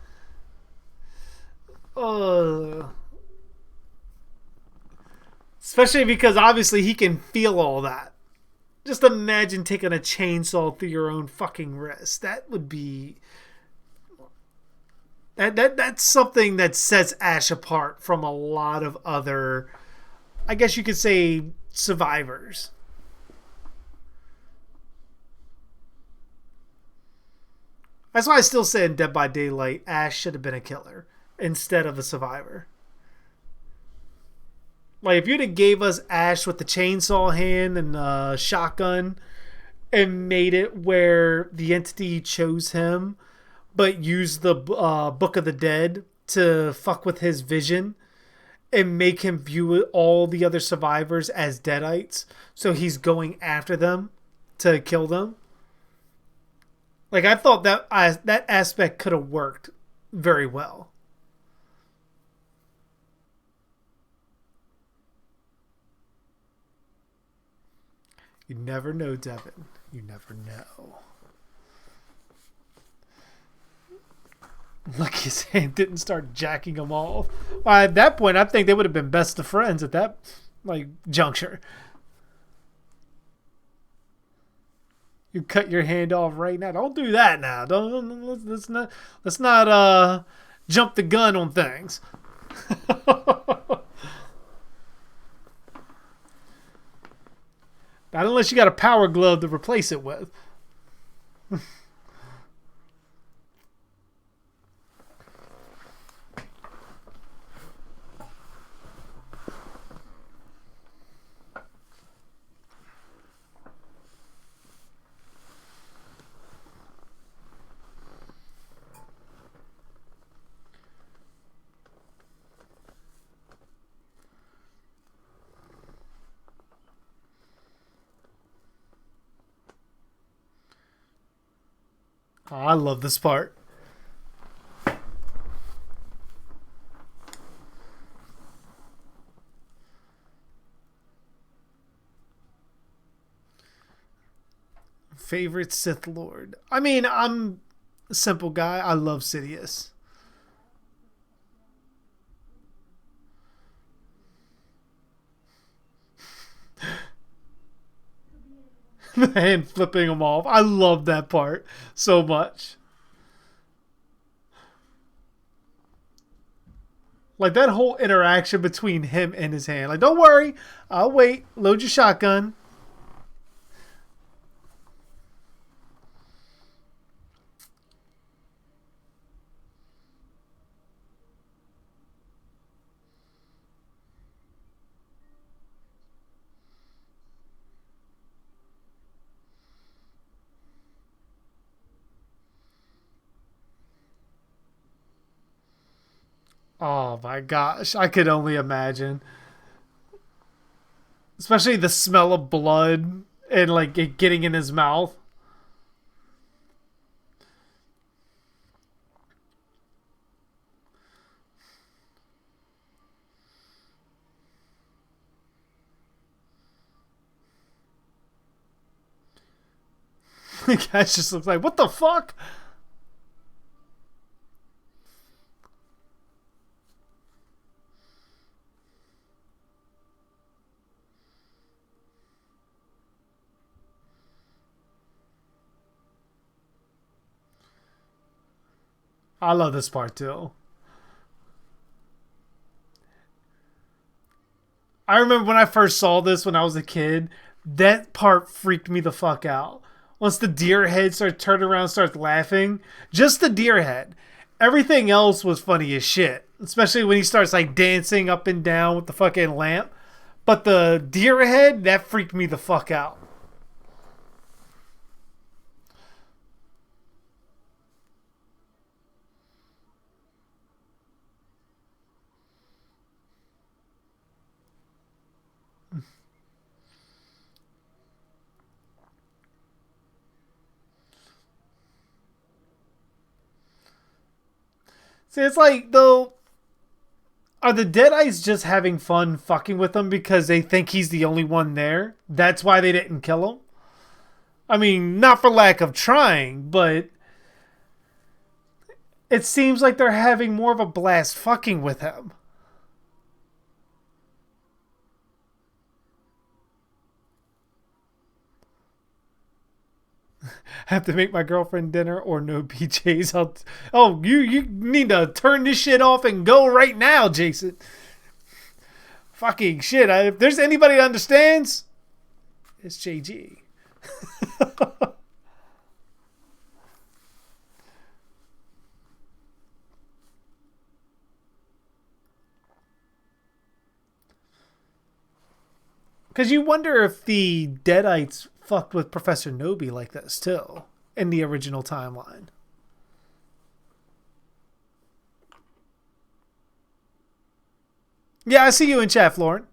Especially because obviously he can feel all that. Just imagine taking a chainsaw through your own fucking wrist. That would be... That's something that sets Ash apart from a lot of other, I guess you could say, survivors. That's why I still say in Dead by Daylight, Ash should have been a killer instead of a survivor. Like, if you'd have gave us Ash with the chainsaw hand and the shotgun and made it where the entity chose him, but used the Book of the Dead to fuck with his vision and make him view all the other survivors as deadites, so he's going after them to kill them. Like, I thought that aspect could have worked very well. You never know, Devin. You never know. Look, his hand didn't start jacking him off. At that point, I think they would have been best of friends at that juncture. You cut your hand off right now. Don't do that now. Let's not jump the gun on things. Not unless you got a power glove to replace it with. Oh, I love this part. Favorite Sith Lord. I mean, I'm a simple guy. I love Sidious. And flipping them off. I love that part so much. Like that whole interaction between him and his hand. Like, don't worry, I'll wait. Load your shotgun. Oh my gosh, I could only imagine. Especially the smell of blood and like it getting in his mouth. The guy just looks like, what the fuck? I love this part too. I remember when I first saw this when I was a kid, that part freaked me the fuck out. Once the deer head starts turning around and starts laughing, just the deer head. Everything else was funny as shit. Especially when he starts like dancing up and down with the fucking lamp. But the deer head, that freaked me the fuck out. See, it's like, though, are the Deadites just having fun fucking with him because they think he's the only one there? That's why they didn't kill him? I mean, not for lack of trying, but it seems like they're having more of a blast fucking with him. Have to make my girlfriend dinner or no PJs. Oh, you need to turn this shit off and go right now, Jason. Fucking shit. If there's anybody that understands, it's JG. Because you wonder if the Deadites fucked with Professor Nobi like this too in the original timeline. Yeah, I see you in chat, Florent.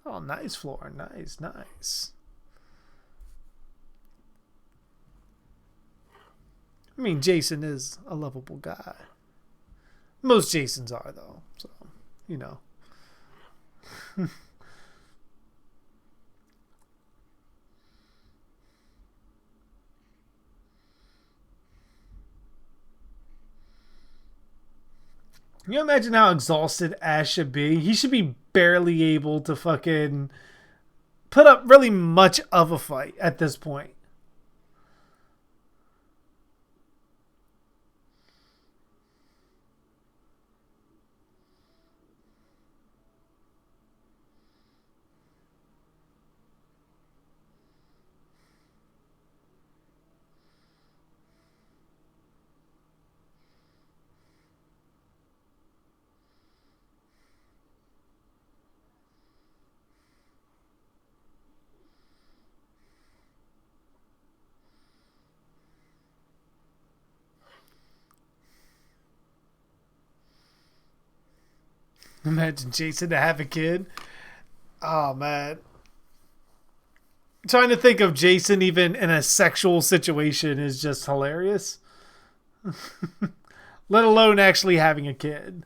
Oh, nice, Florent. Nice, nice. I mean, Jason is a lovable guy. Most Jasons are, though. So, you know. Can you imagine how exhausted Ash should be? He should be barely able to fucking put up really much of a fight at this point. Imagine Jason to have a kid. Oh, man. Trying to think of Jason even in a sexual situation is just hilarious. Let alone actually having a kid.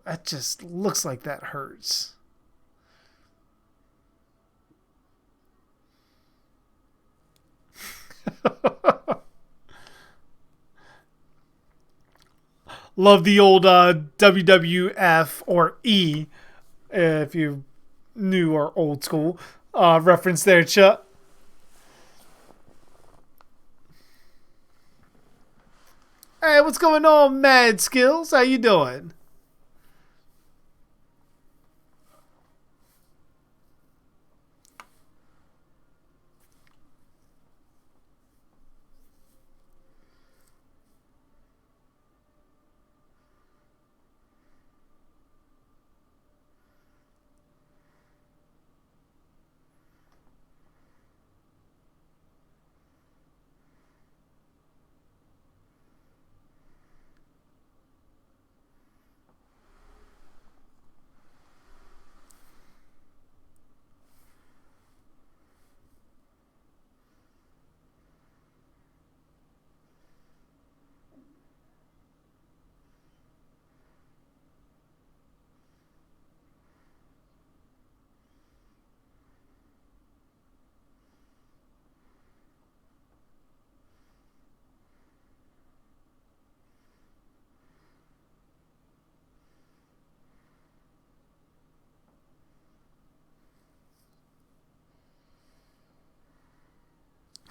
that just looks like that hurts. Love the old WWF or E, if you new or old school reference there, Chuck. Hey, what's going on, Mad Skills? How you doing?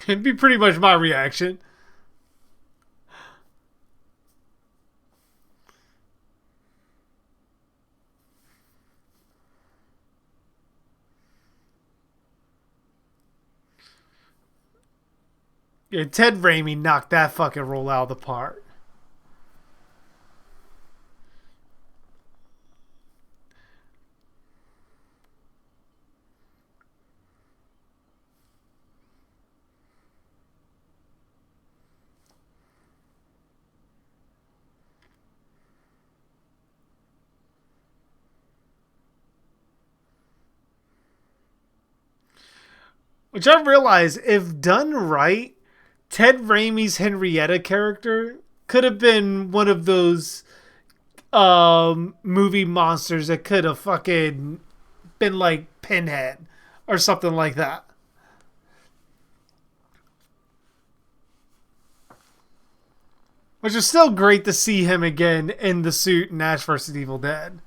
It'd be pretty much my reaction. Yeah, Ted Raimi knocked that fucking role out of the park. Which I realize, if done right, Ted Raimi's Henrietta character could have been one of those movie monsters that could have fucking been like Pinhead or something like that. Which is still great to see him again in the suit in Ash vs. Evil Dead.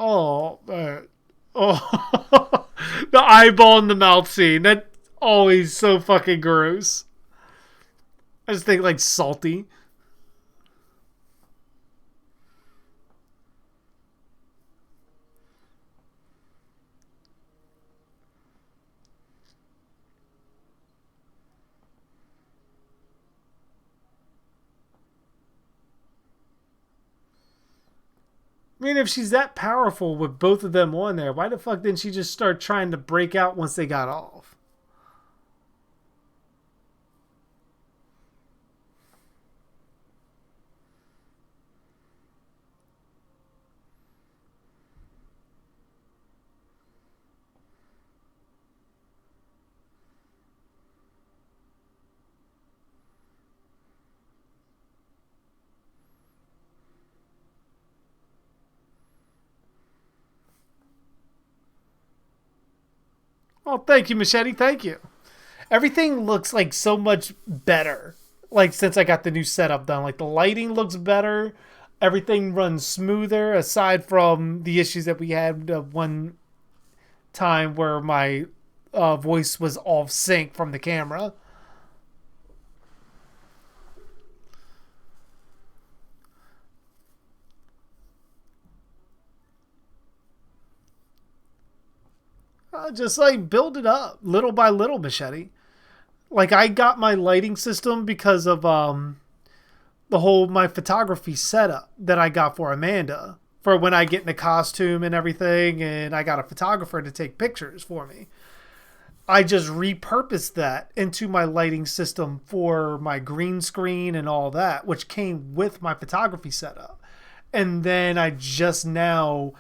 Oh, oh, the eyeball in the mouth scene. That's always so fucking gross. I just think like salty. I mean, if she's that powerful with both of them on there, why the fuck didn't she just start trying to break out once they got off? Oh, thank you, Machete. Thank you. Everything looks like so much better. Like since I got the new setup done, like the lighting looks better. Everything runs smoother. Aside from the issues that we had one time where my voice was off sync from the camera. Just like build it up little by little, Machete. Like I got my lighting system because of the whole my photography setup that I got for Amanda. for when I get in a costume and everything, and I got a photographer to take pictures for me. I just repurposed that into my lighting system for my green screen and all that, which came with my photography setup. And then I just now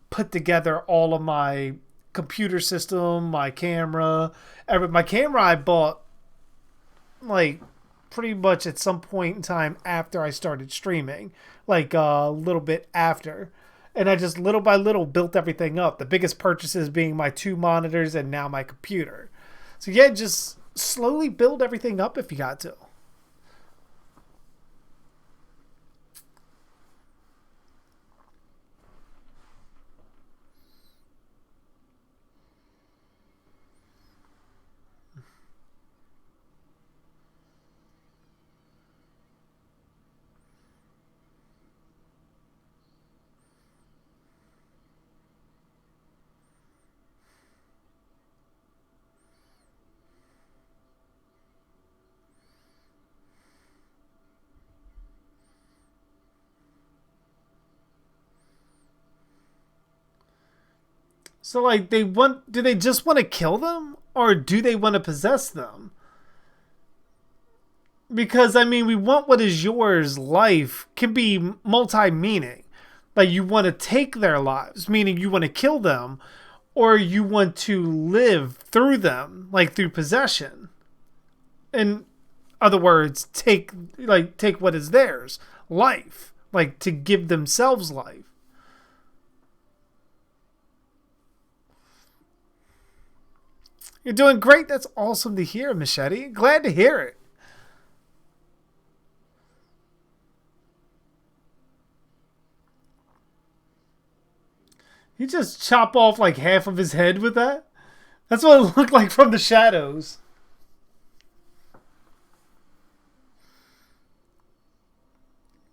put together all of my computer system, my camera. My camera I bought like pretty much at some point in time after I started streaming, like a little bit after. And I just little by little built everything up. The biggest purchases being my 2 monitors and now my computer. So yeah, just slowly build everything up if you got to. So like do they just want to kill them or do they want to possess them? Because I mean, we want what is yours life can be multi-meaning. Like you want to take their lives, meaning you want to kill them, or you want to live through them, like through possession. In other words, take what is theirs, life, like to give themselves life. You're doing great. That's awesome to hear, Machete. Glad to hear it. You just chop off like half of his head with that? That's what it looked like from the shadows.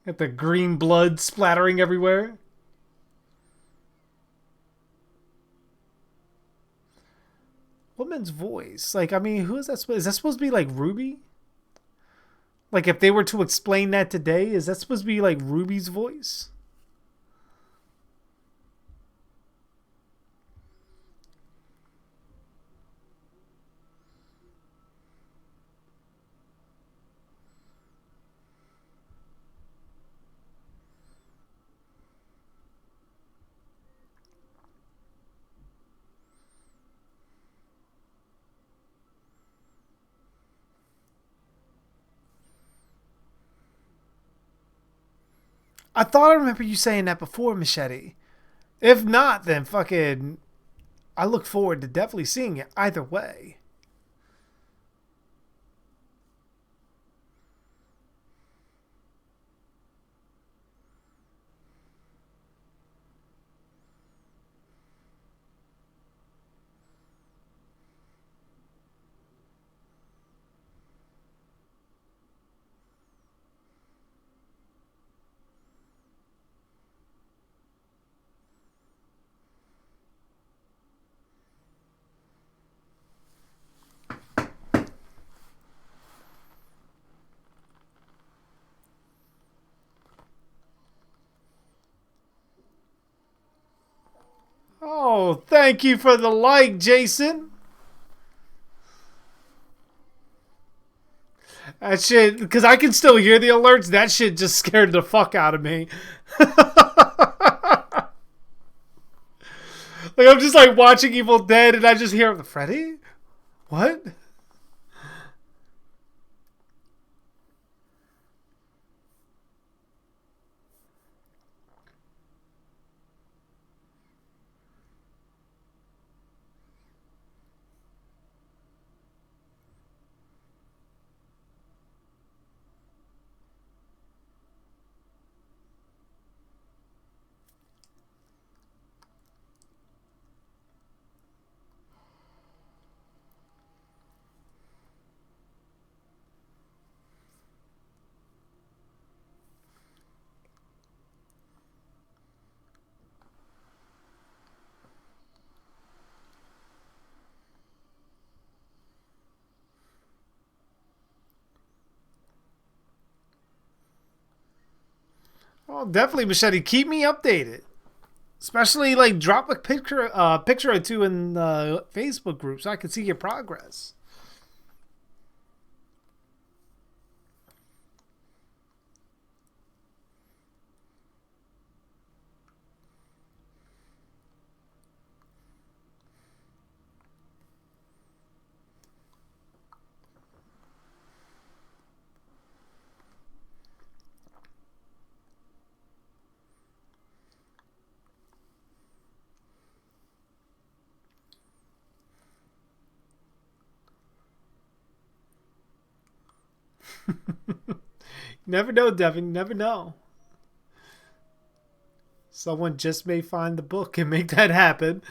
Got the green blood splattering everywhere. Woman's voice. Like, I mean, who is that? Is that supposed to be like Ruby? Like, if they were to explain that today, is that supposed to be like Ruby's voice? I thought I remember you saying that before, Machete. If not, then fucking I look forward to definitely seeing it either way. Oh, thank you for the like, Jason. That shit, because I can still hear the alerts, that shit just scared the fuck out of me. Like, I'm just like watching Evil Dead and I just hear, Freddy? What? Oh, definitely, Machete. Keep me updated. Especially like drop a picture or two in the Facebook group so I can see your progress. Never know, Devin. Never know. Someone just may find the book and make that happen.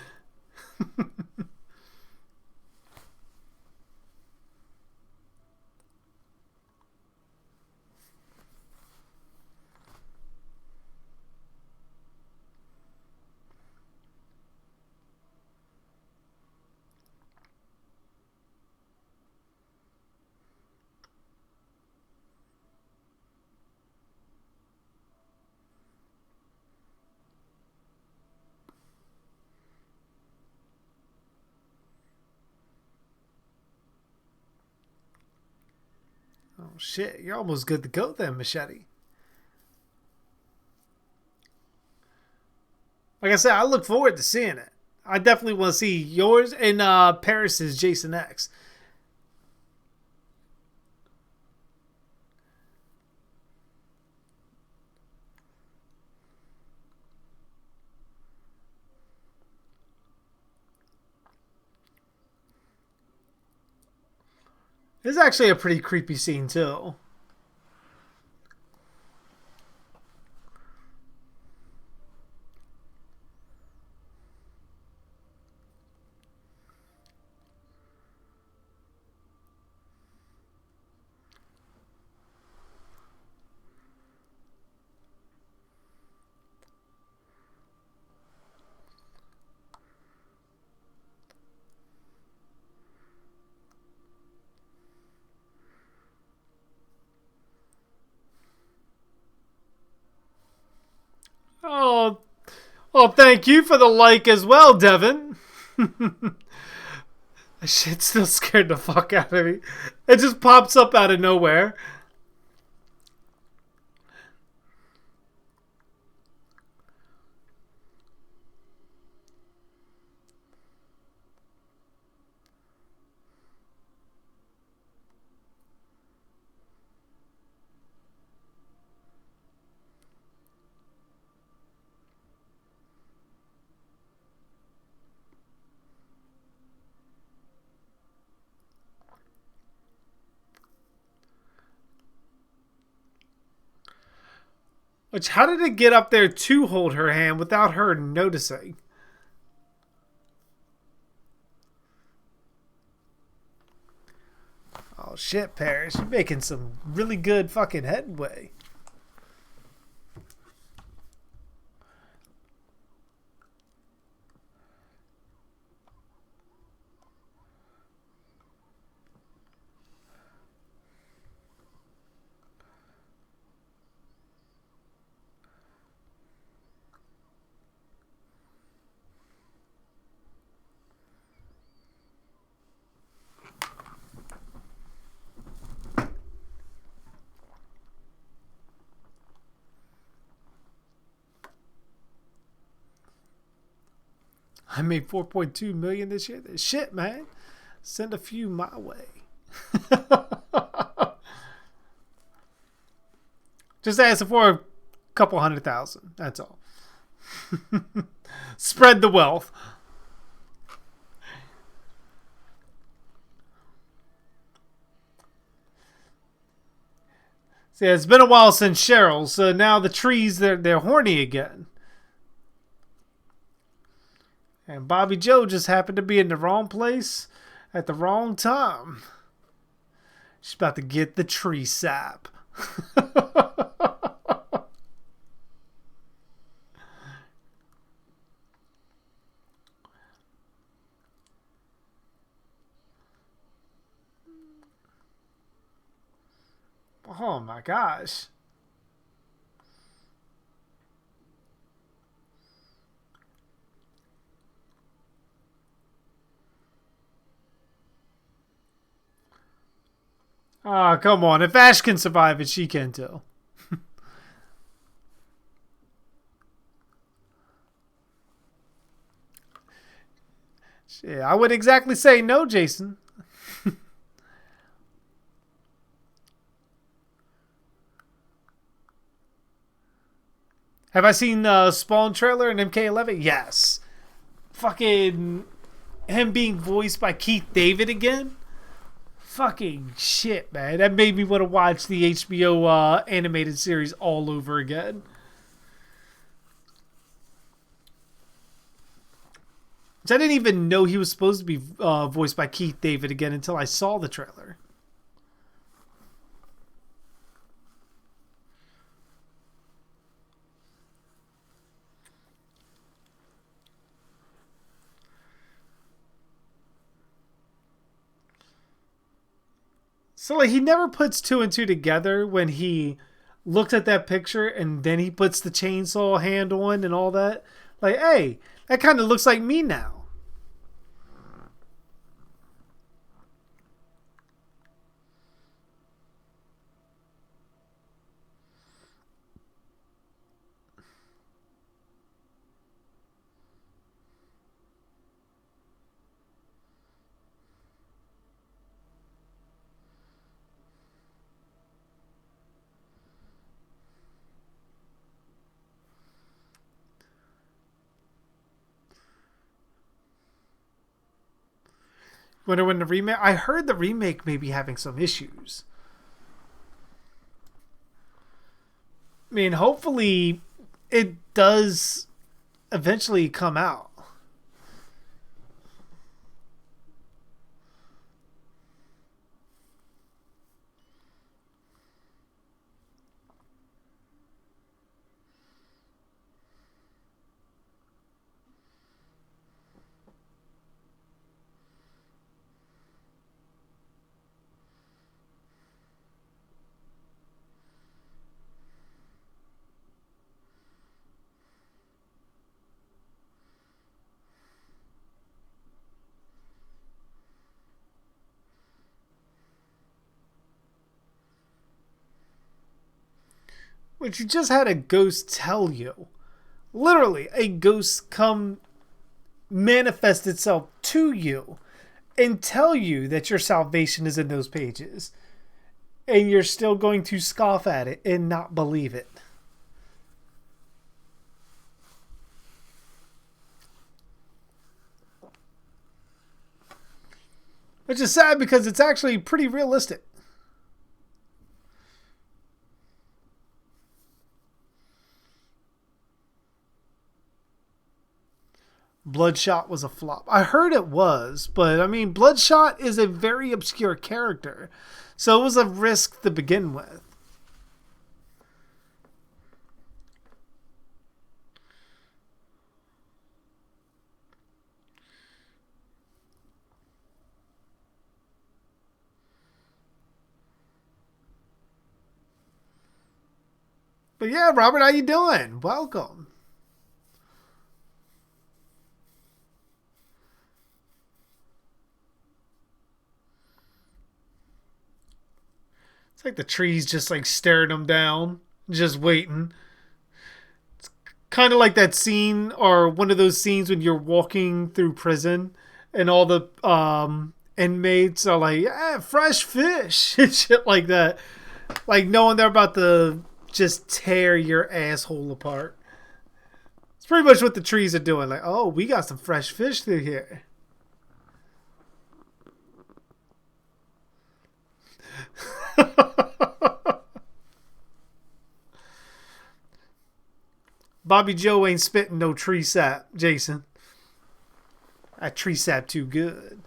Oh shit, you're almost good to go then, Machete. Like I said, I look forward to seeing it. I definitely want to see yours and Paris's Jason X. This is actually a pretty creepy scene too. Oh, well, thank you for the like as well, Devin. That shit still scared the fuck out of me. It just pops up out of nowhere. Which, how did it get up there to hold her hand without her noticing? Oh shit, Paris, you're making some really good fucking headway. I made 4.2 million this year. Shit, man. Send a few my way. Just asking for a couple 100,000. That's all. Spread the wealth. See, it's been a while since Cheryl, so now the trees they're horny again. And Bobby Joe just happened to be in the wrong place at the wrong time. She's about to get the tree sap. Oh my gosh. Ah, come on. If Ash can survive it, she can too. Shit, I would exactly say no, Jason. Have I seen Spawn trailer in MK11? Yes. Fucking him being voiced by Keith David again. Fucking shit, man. That made me want to watch the HBO animated series all over again. Which I didn't even know he was supposed to be voiced by Keith David again until I saw the trailer. So like he never puts two and two together when he looks at that picture and then he puts the chainsaw hand on and all that. Like, hey, that kind of looks like me now. Wonder when the remake. I heard the remake may be having some issues. I mean, hopefully, it does eventually come out. Which you just had a ghost tell you. Literally, a ghost come manifest itself to you and tell you that your salvation is in those pages. And you're still going to scoff at it and not believe it. Which is sad because it's actually pretty realistic. Bloodshot was a flop. I heard it was, but I mean, Bloodshot is a very obscure character. So it was a risk to begin with. But yeah, Robert, how you doing? Welcome. It's like the trees just like staring them down, just waiting. It's kind of like that scene or one of those scenes when you're walking through prison and all the inmates are like, yeah, fresh fish and shit like that. Like knowing they're about to just tear your asshole apart. It's pretty much what the trees are doing. Like, oh, we got some fresh fish through here. Bobby Joe ain't spitting no tree sap, Jason. That tree sap too good.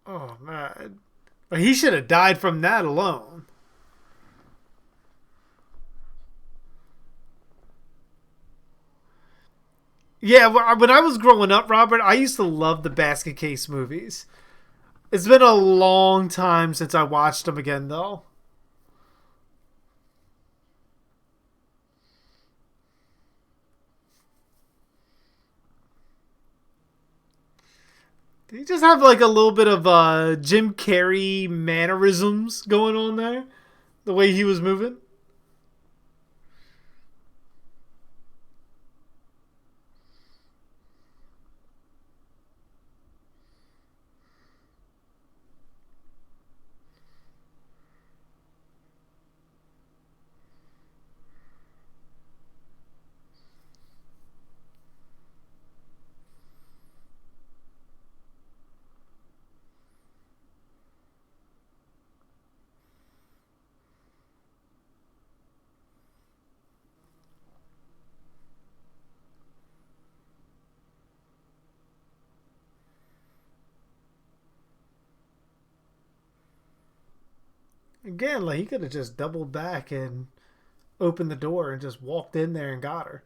Oh, man. But he should have died from that alone. Yeah, when I was growing up, Robert, I used to love the basket case movies. It's been a long time since I watched them again, though. Did he just have like a little bit of Jim Carrey mannerisms going on there? The way he was moving? Again, like he could have just doubled back and opened the door and just walked in there and got her.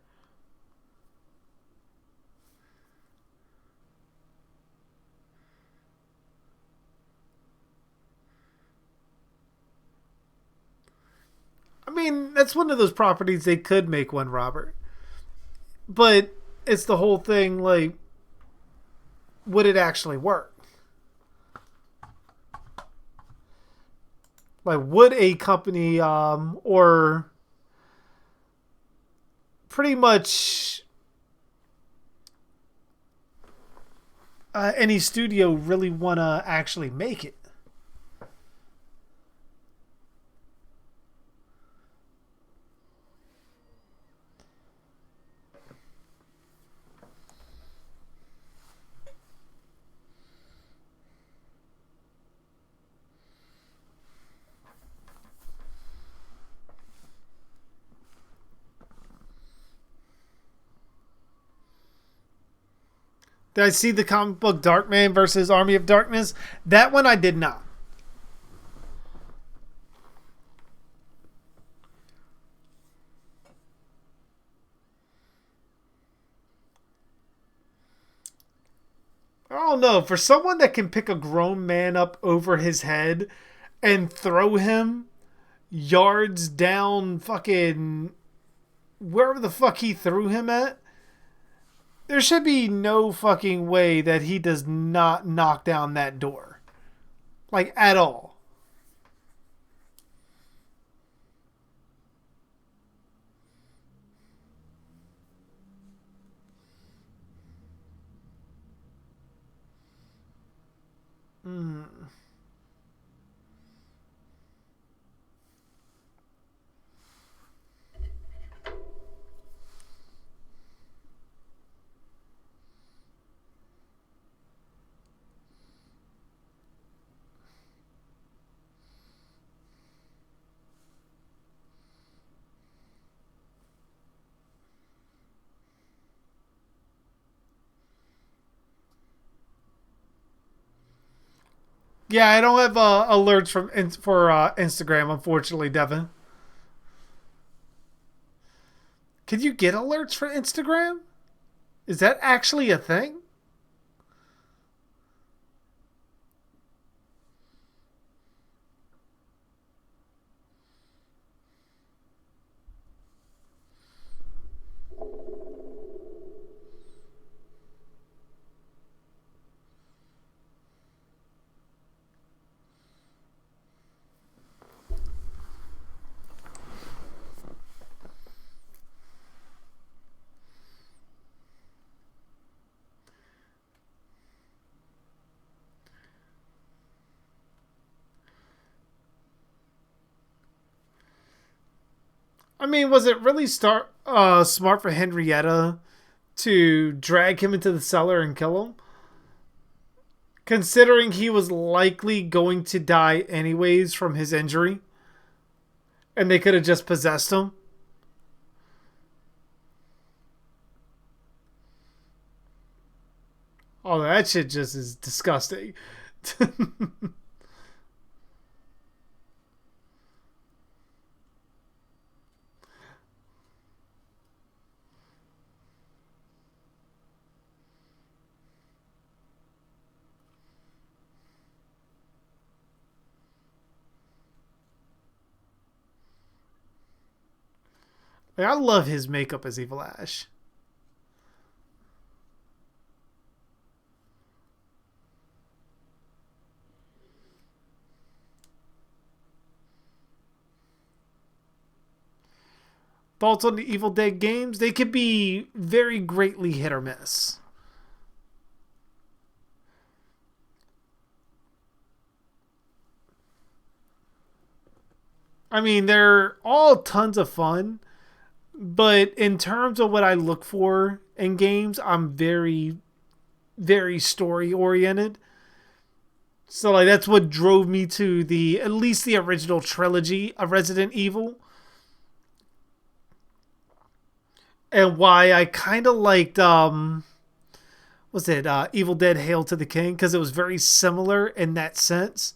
I mean, that's one of those properties they could make one, Robert. But it's the whole thing, like, would it actually work? Like, would a company or pretty much any studio really want to actually make it? Did I see the comic book Darkman versus Army of Darkness? That one I did not. I don't know. For someone that can pick a grown man up over his head and throw him yards down fucking wherever the fuck he threw him at, there should be no fucking way that he does not knock down that door. Like, at all. Hmm. Yeah, I don't have alerts for Instagram, unfortunately, Devin. Can you get alerts for Instagram? Is that actually a thing? I mean, was it really smart for Henrietta to drag him into the cellar and kill him? Considering he was likely going to die anyways from his injury, and they could have just possessed him. Oh, that shit just is disgusting. Like, I love his makeup as Evil Ash. Thoughts on the Evil Dead games? They could be very greatly hit or miss. I mean, they're all tons of fun, but in terms of what I look for in games, I'm very, very story oriented. So like that's what drove me to the at least the original trilogy of Resident Evil. And why I kind of liked was it Evil Dead Hail to the King, because it was very similar in that sense.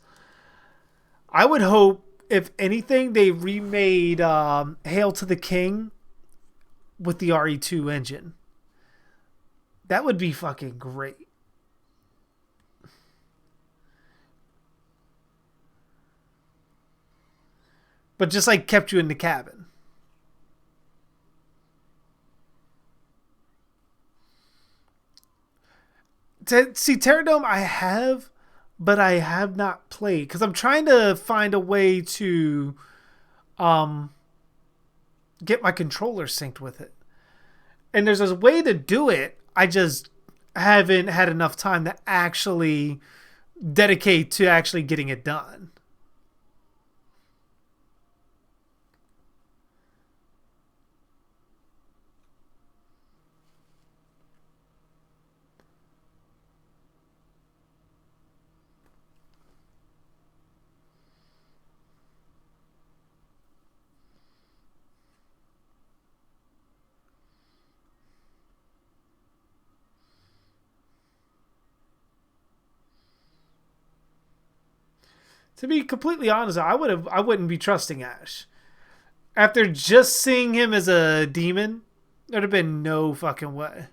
I would hope if anything they remade Hail to the King with the RE2 engine. That would be fucking great. But just like kept you in the cabin. See, Terradome I have, but I have not played because I'm trying to find a way to um, get my controller synced with it. And there's a way to do it. I just haven't had enough time to actually dedicate to actually getting it done. To be completely honest, I wouldn't be trusting Ash. After just seeing him as a demon, there'd have been no fucking way.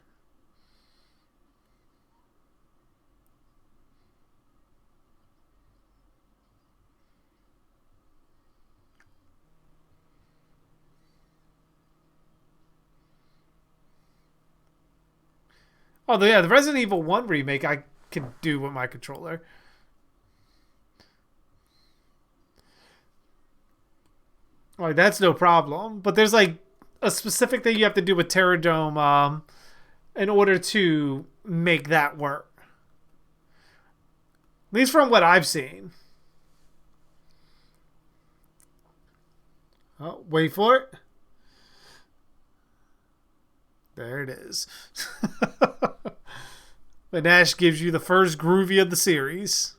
Oh, yeah, the Resident Evil 1 remake I can do with my controller. Like, that's no problem. But there's, like, a specific thing you have to do with Terradome in order to make that work. At least from what I've seen. Oh, wait for it. There it is. But Nash gives you the first groovy of the series.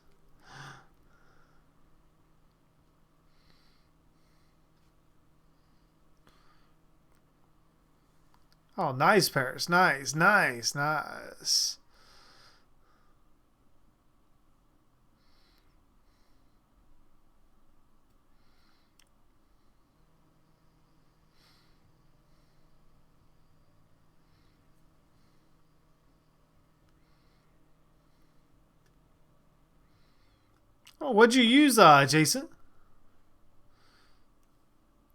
Oh, nice, Paris. Nice, nice, nice. Oh, what'd you use, Jason?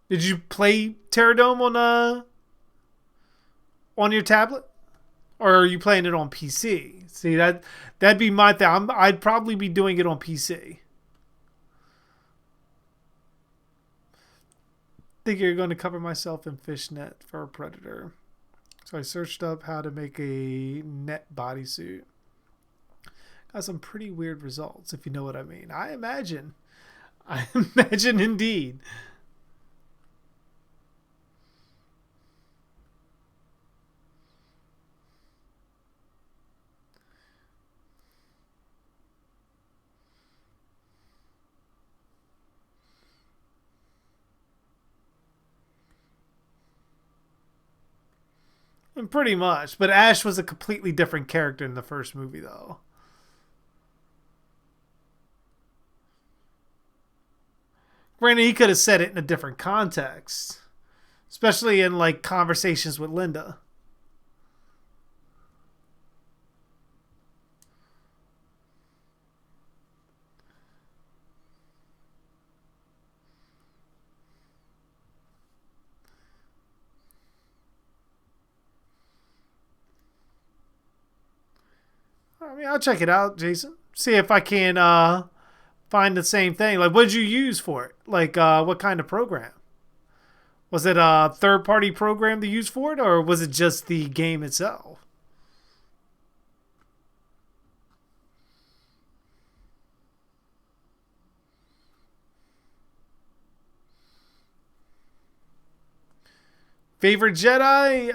Did you play Terradome on your tablet, or are you playing it on PC? See that'd be my thing. I'd probably be doing it on PC. Think you're going to cover myself in fishnet for a predator. So I searched up how to make a net bodysuit. Got some pretty weird results, if you know what I mean. I imagine indeed. And pretty much. But Ash was a completely different character in the first movie, though. Granted, he could have said it in a different context, especially in like conversations with Linda. I mean, I'll check it out, Jason. See if I can find the same thing. Like, what did you use for it? Like, what kind of program? Was it a third-party program to use for it, or was it just the game itself? Favorite Jedi?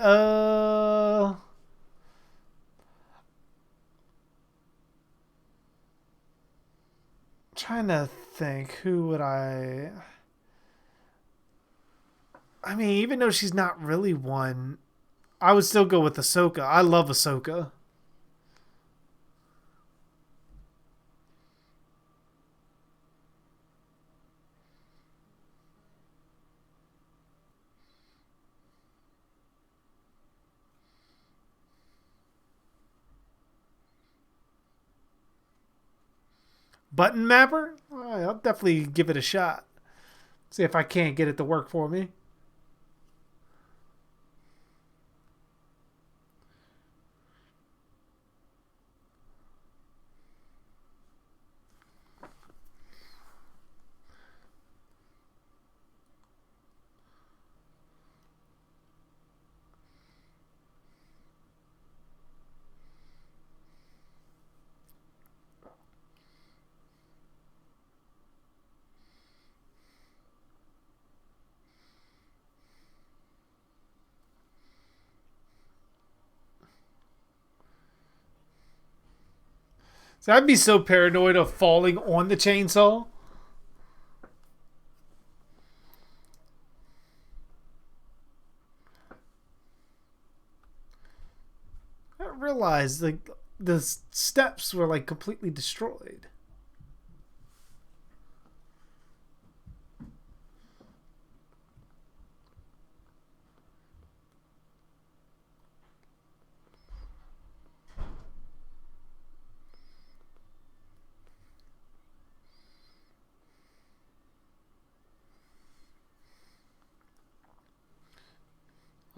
Trying to think, who would I mean, even though she's not really one, I would still go with Ahsoka. I love Ahsoka. Button mapper? I'll definitely give it a shot. See if I can't get it to work for me. So I'd be so paranoid of falling on the chainsaw. I didn't realize like the steps were like completely destroyed.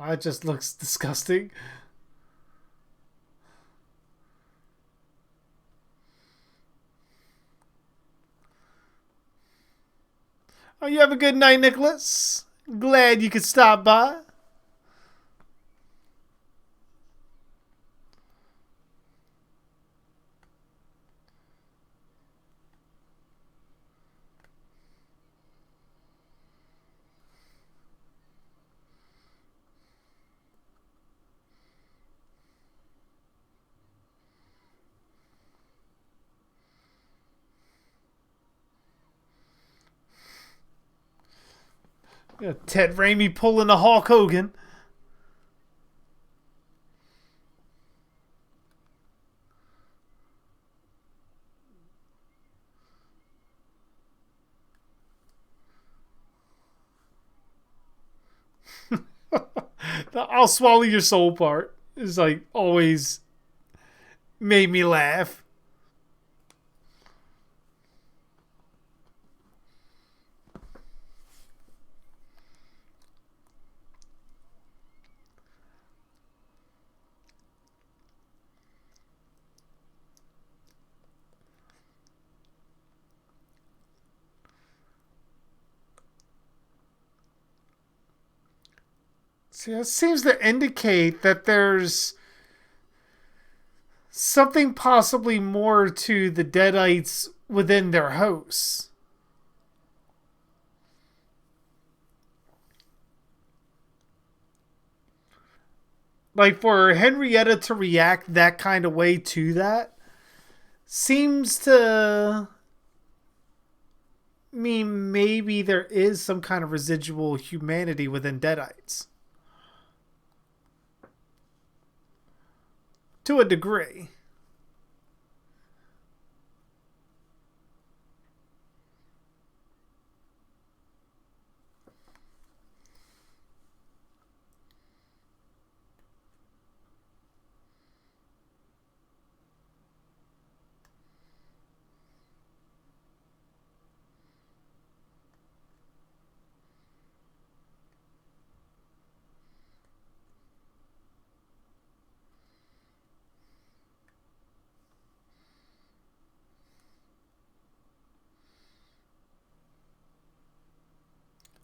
It just looks disgusting. Oh, you have a good night, Nicholas. Glad you could stop by. Yeah, Ted Raimi pulling the Hulk Hogan. The I'll swallow your soul part is like always made me laugh. See, that seems to indicate that there's something possibly more to the Deadites within their hosts. Like for Henrietta to react that kind of way to that seems to mean maybe there is some kind of residual humanity within Deadites. To a degree.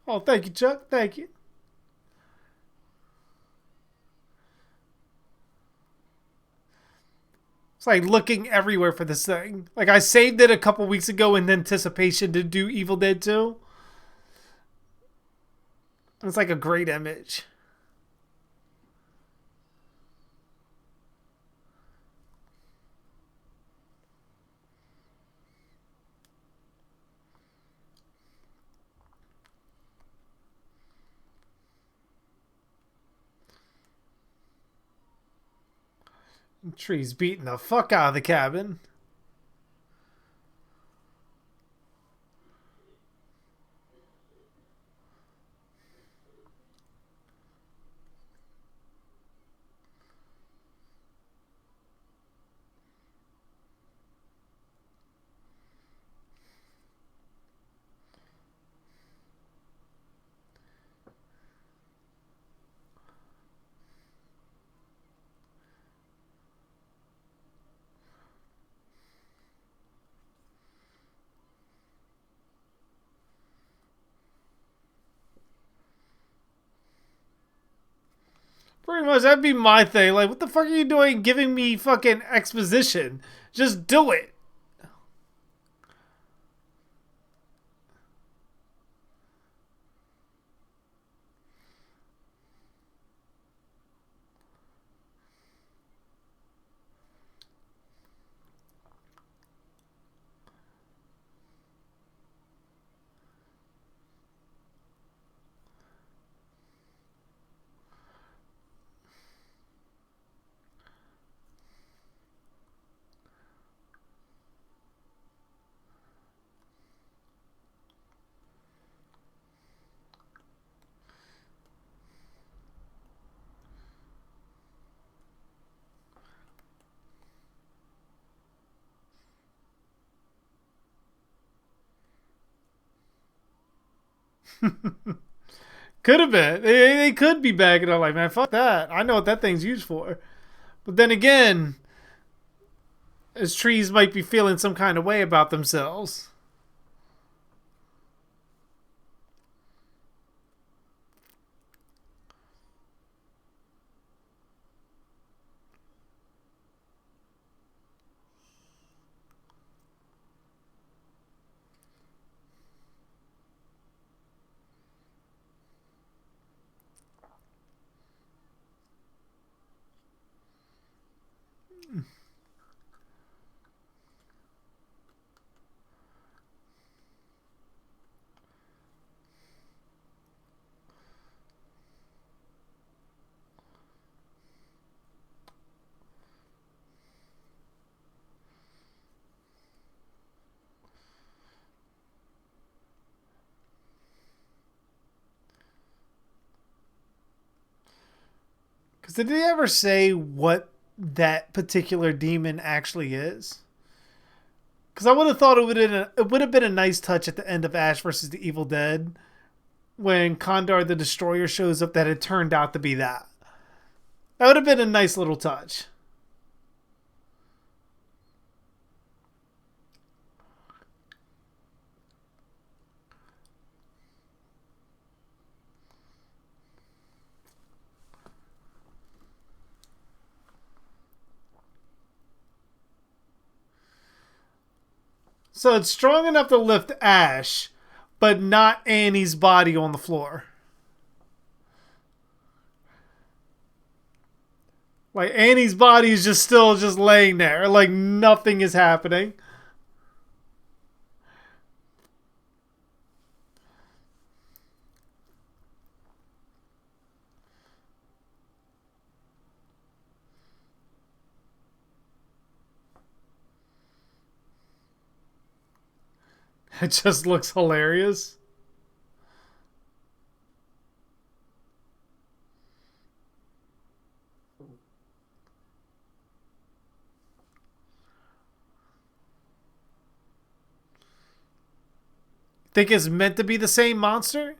Oh, thank you, Chuck. Thank you. It's like looking everywhere for this thing. Like I saved it a couple weeks ago in anticipation to do Evil Dead 2. It's like a great image. Tree's beating the fuck out of the cabin. Pretty much, that'd be my thing. Like, what the fuck are you doing giving me fucking exposition? Just do it. Could have been. They could be bagging on like, man, fuck that. I know what that thing's used for. But then again, as trees might be feeling some kind of way about themselves. Because did they ever say what that particular demon actually is? Because I would have thought it would have been a nice touch at the end of Ash versus the Evil Dead when Kandar the Destroyer shows up that it turned out to be that. That would have been a nice little touch. So it's strong enough to lift Ash, but not Annie's body on the floor. Like Annie's body is just still just laying there, like nothing is happening. It just looks hilarious. Think it's meant to be the same monster?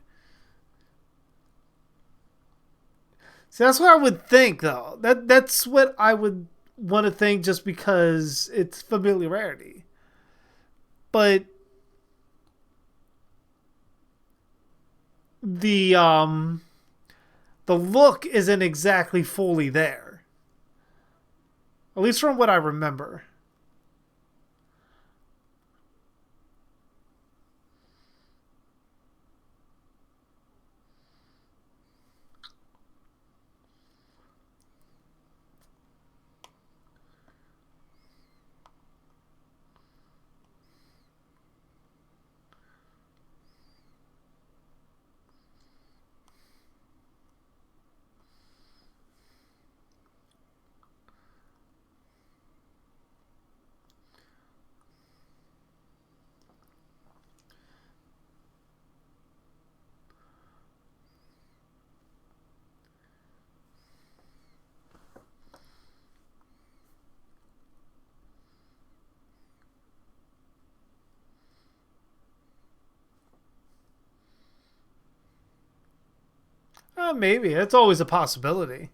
See, that's what I would think, though. That's what I would want to think just because it's familiarity. But the look isn't exactly fully there. At least from what I remember. Maybe. That's always a possibility.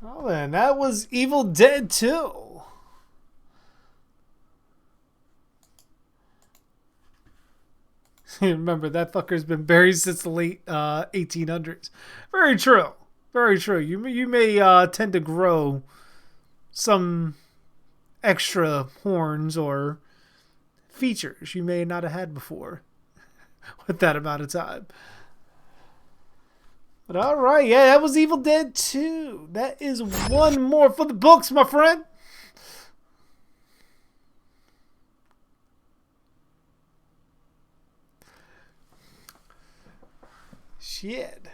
Oh, then that was Evil Dead 2. Remember, that fucker's been buried since the late 1800s. Very true. Very true. You may tend to grow some extra horns or features you may not have had before with that amount of time. But alright, yeah, that was Evil Dead 2. That is one more for the books, my friend. Shit.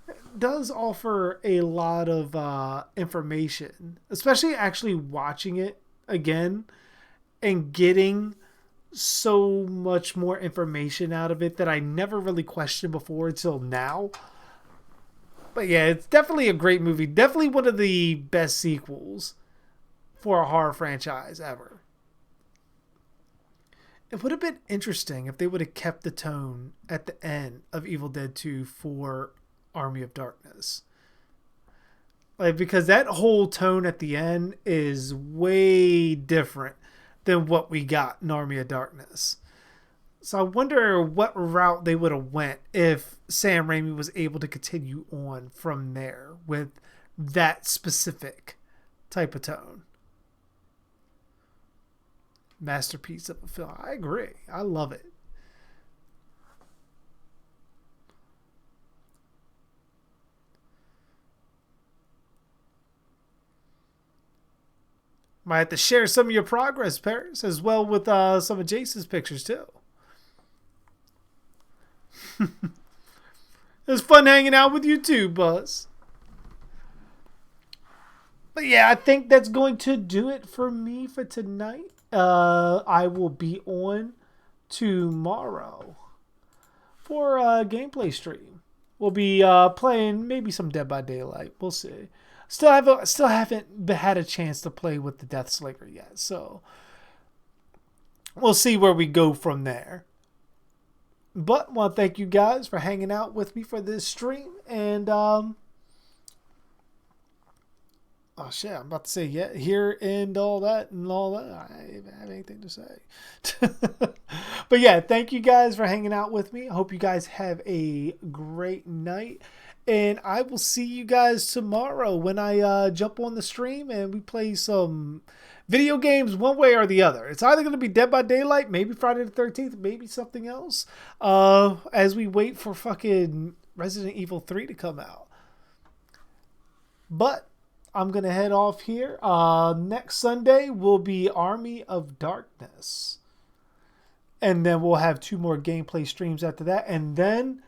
It does offer a lot of information, especially actually watching it again and getting so much more information out of it that I never really questioned before until now. But yeah, it's definitely a great movie. Definitely one of the best sequels for a horror franchise ever. It would have been interesting if they would have kept the tone at the end of Evil Dead 2 for Army of Darkness. Like, because that whole tone at the end is way different than what we got in Army of Darkness. So I wonder what route they would have went if Sam Raimi was able to continue on from there with that specific type of tone. Masterpiece of a film. I agree. I love it. Might have to share some of your progress, Paris, as well with some of Jason's pictures too. It was fun hanging out with you too, Buzz. But yeah, I think that's going to do it for me for tonight. I will be on tomorrow for a gameplay stream. We'll be playing maybe some Dead by Daylight. We'll see. Still haven't had a chance to play with the Death Slinger yet, so we'll see where we go from there. But I want to thank you guys for hanging out with me for this stream. And, oh shit, I'm about to say, yeah, here and all that. I don't have anything to say. But yeah, thank you guys for hanging out with me. I hope you guys have a great night. And I will see you guys tomorrow when I jump on the stream and we play some video games one way or the other. It's either going to be Dead by Daylight, maybe Friday the 13th, maybe something else. As we wait for fucking Resident Evil 3 to come out. But I'm going to head off here. Next Sunday will be Army of Darkness. And then we'll have 2 more gameplay streams after that. And then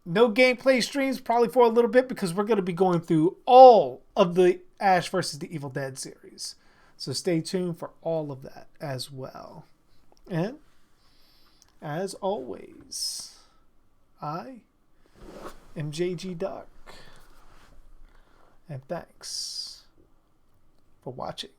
no gameplay streams probably for a little bit because we're going to be going through all of the Ash versus the Evil Dead series. So stay tuned for all of that as well. And as always, I am JG Darhk. And thanks for watching.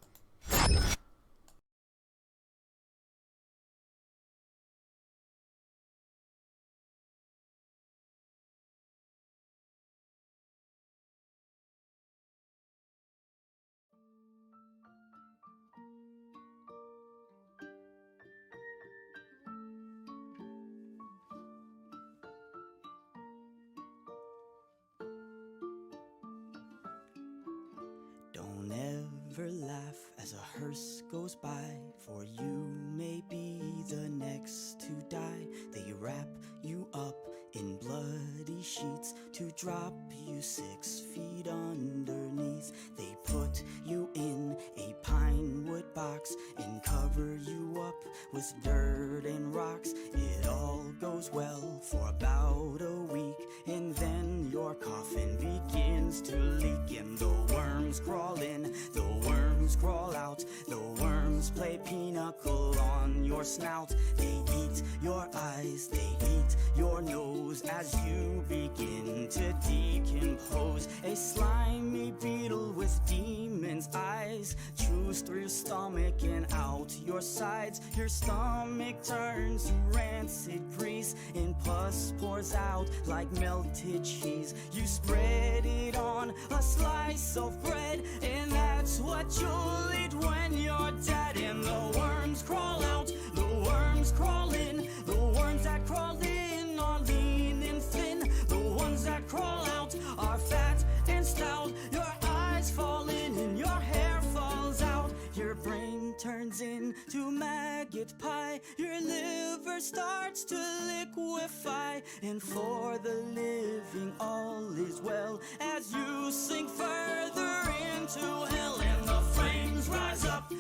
Don't ever laugh as a hearse goes by, for you may be the next to die. They wrap you up in bloody sheets to drop you 6 feet underneath. They put you in a pine wood box and cover you up with dirt and rocks. It all goes well for about a week, and then your coffin begins to leak, and the worms crawl in, the worms crawl out, the worms play pinochle on your snout. They eat your eyes, they eat your nose as you begin to decompose. A slimy beetle with demon's eyes chews through your stomach and out your sides. Your stomach turns to rancid grease, and pus pours out like melted cheese. You spread it on a slice of bread, and that's what you'll eat when you're dead. And the worms crawl out, the worms crawl in, the worms that crawl in are lean and thin, the ones that crawl out are fat and stout. Your eyes fall in and your hair falls out. Your brain turns into maggot pie, your liver starts to liquefy, and for the living all is well as you sink further into hell. And the flames rise up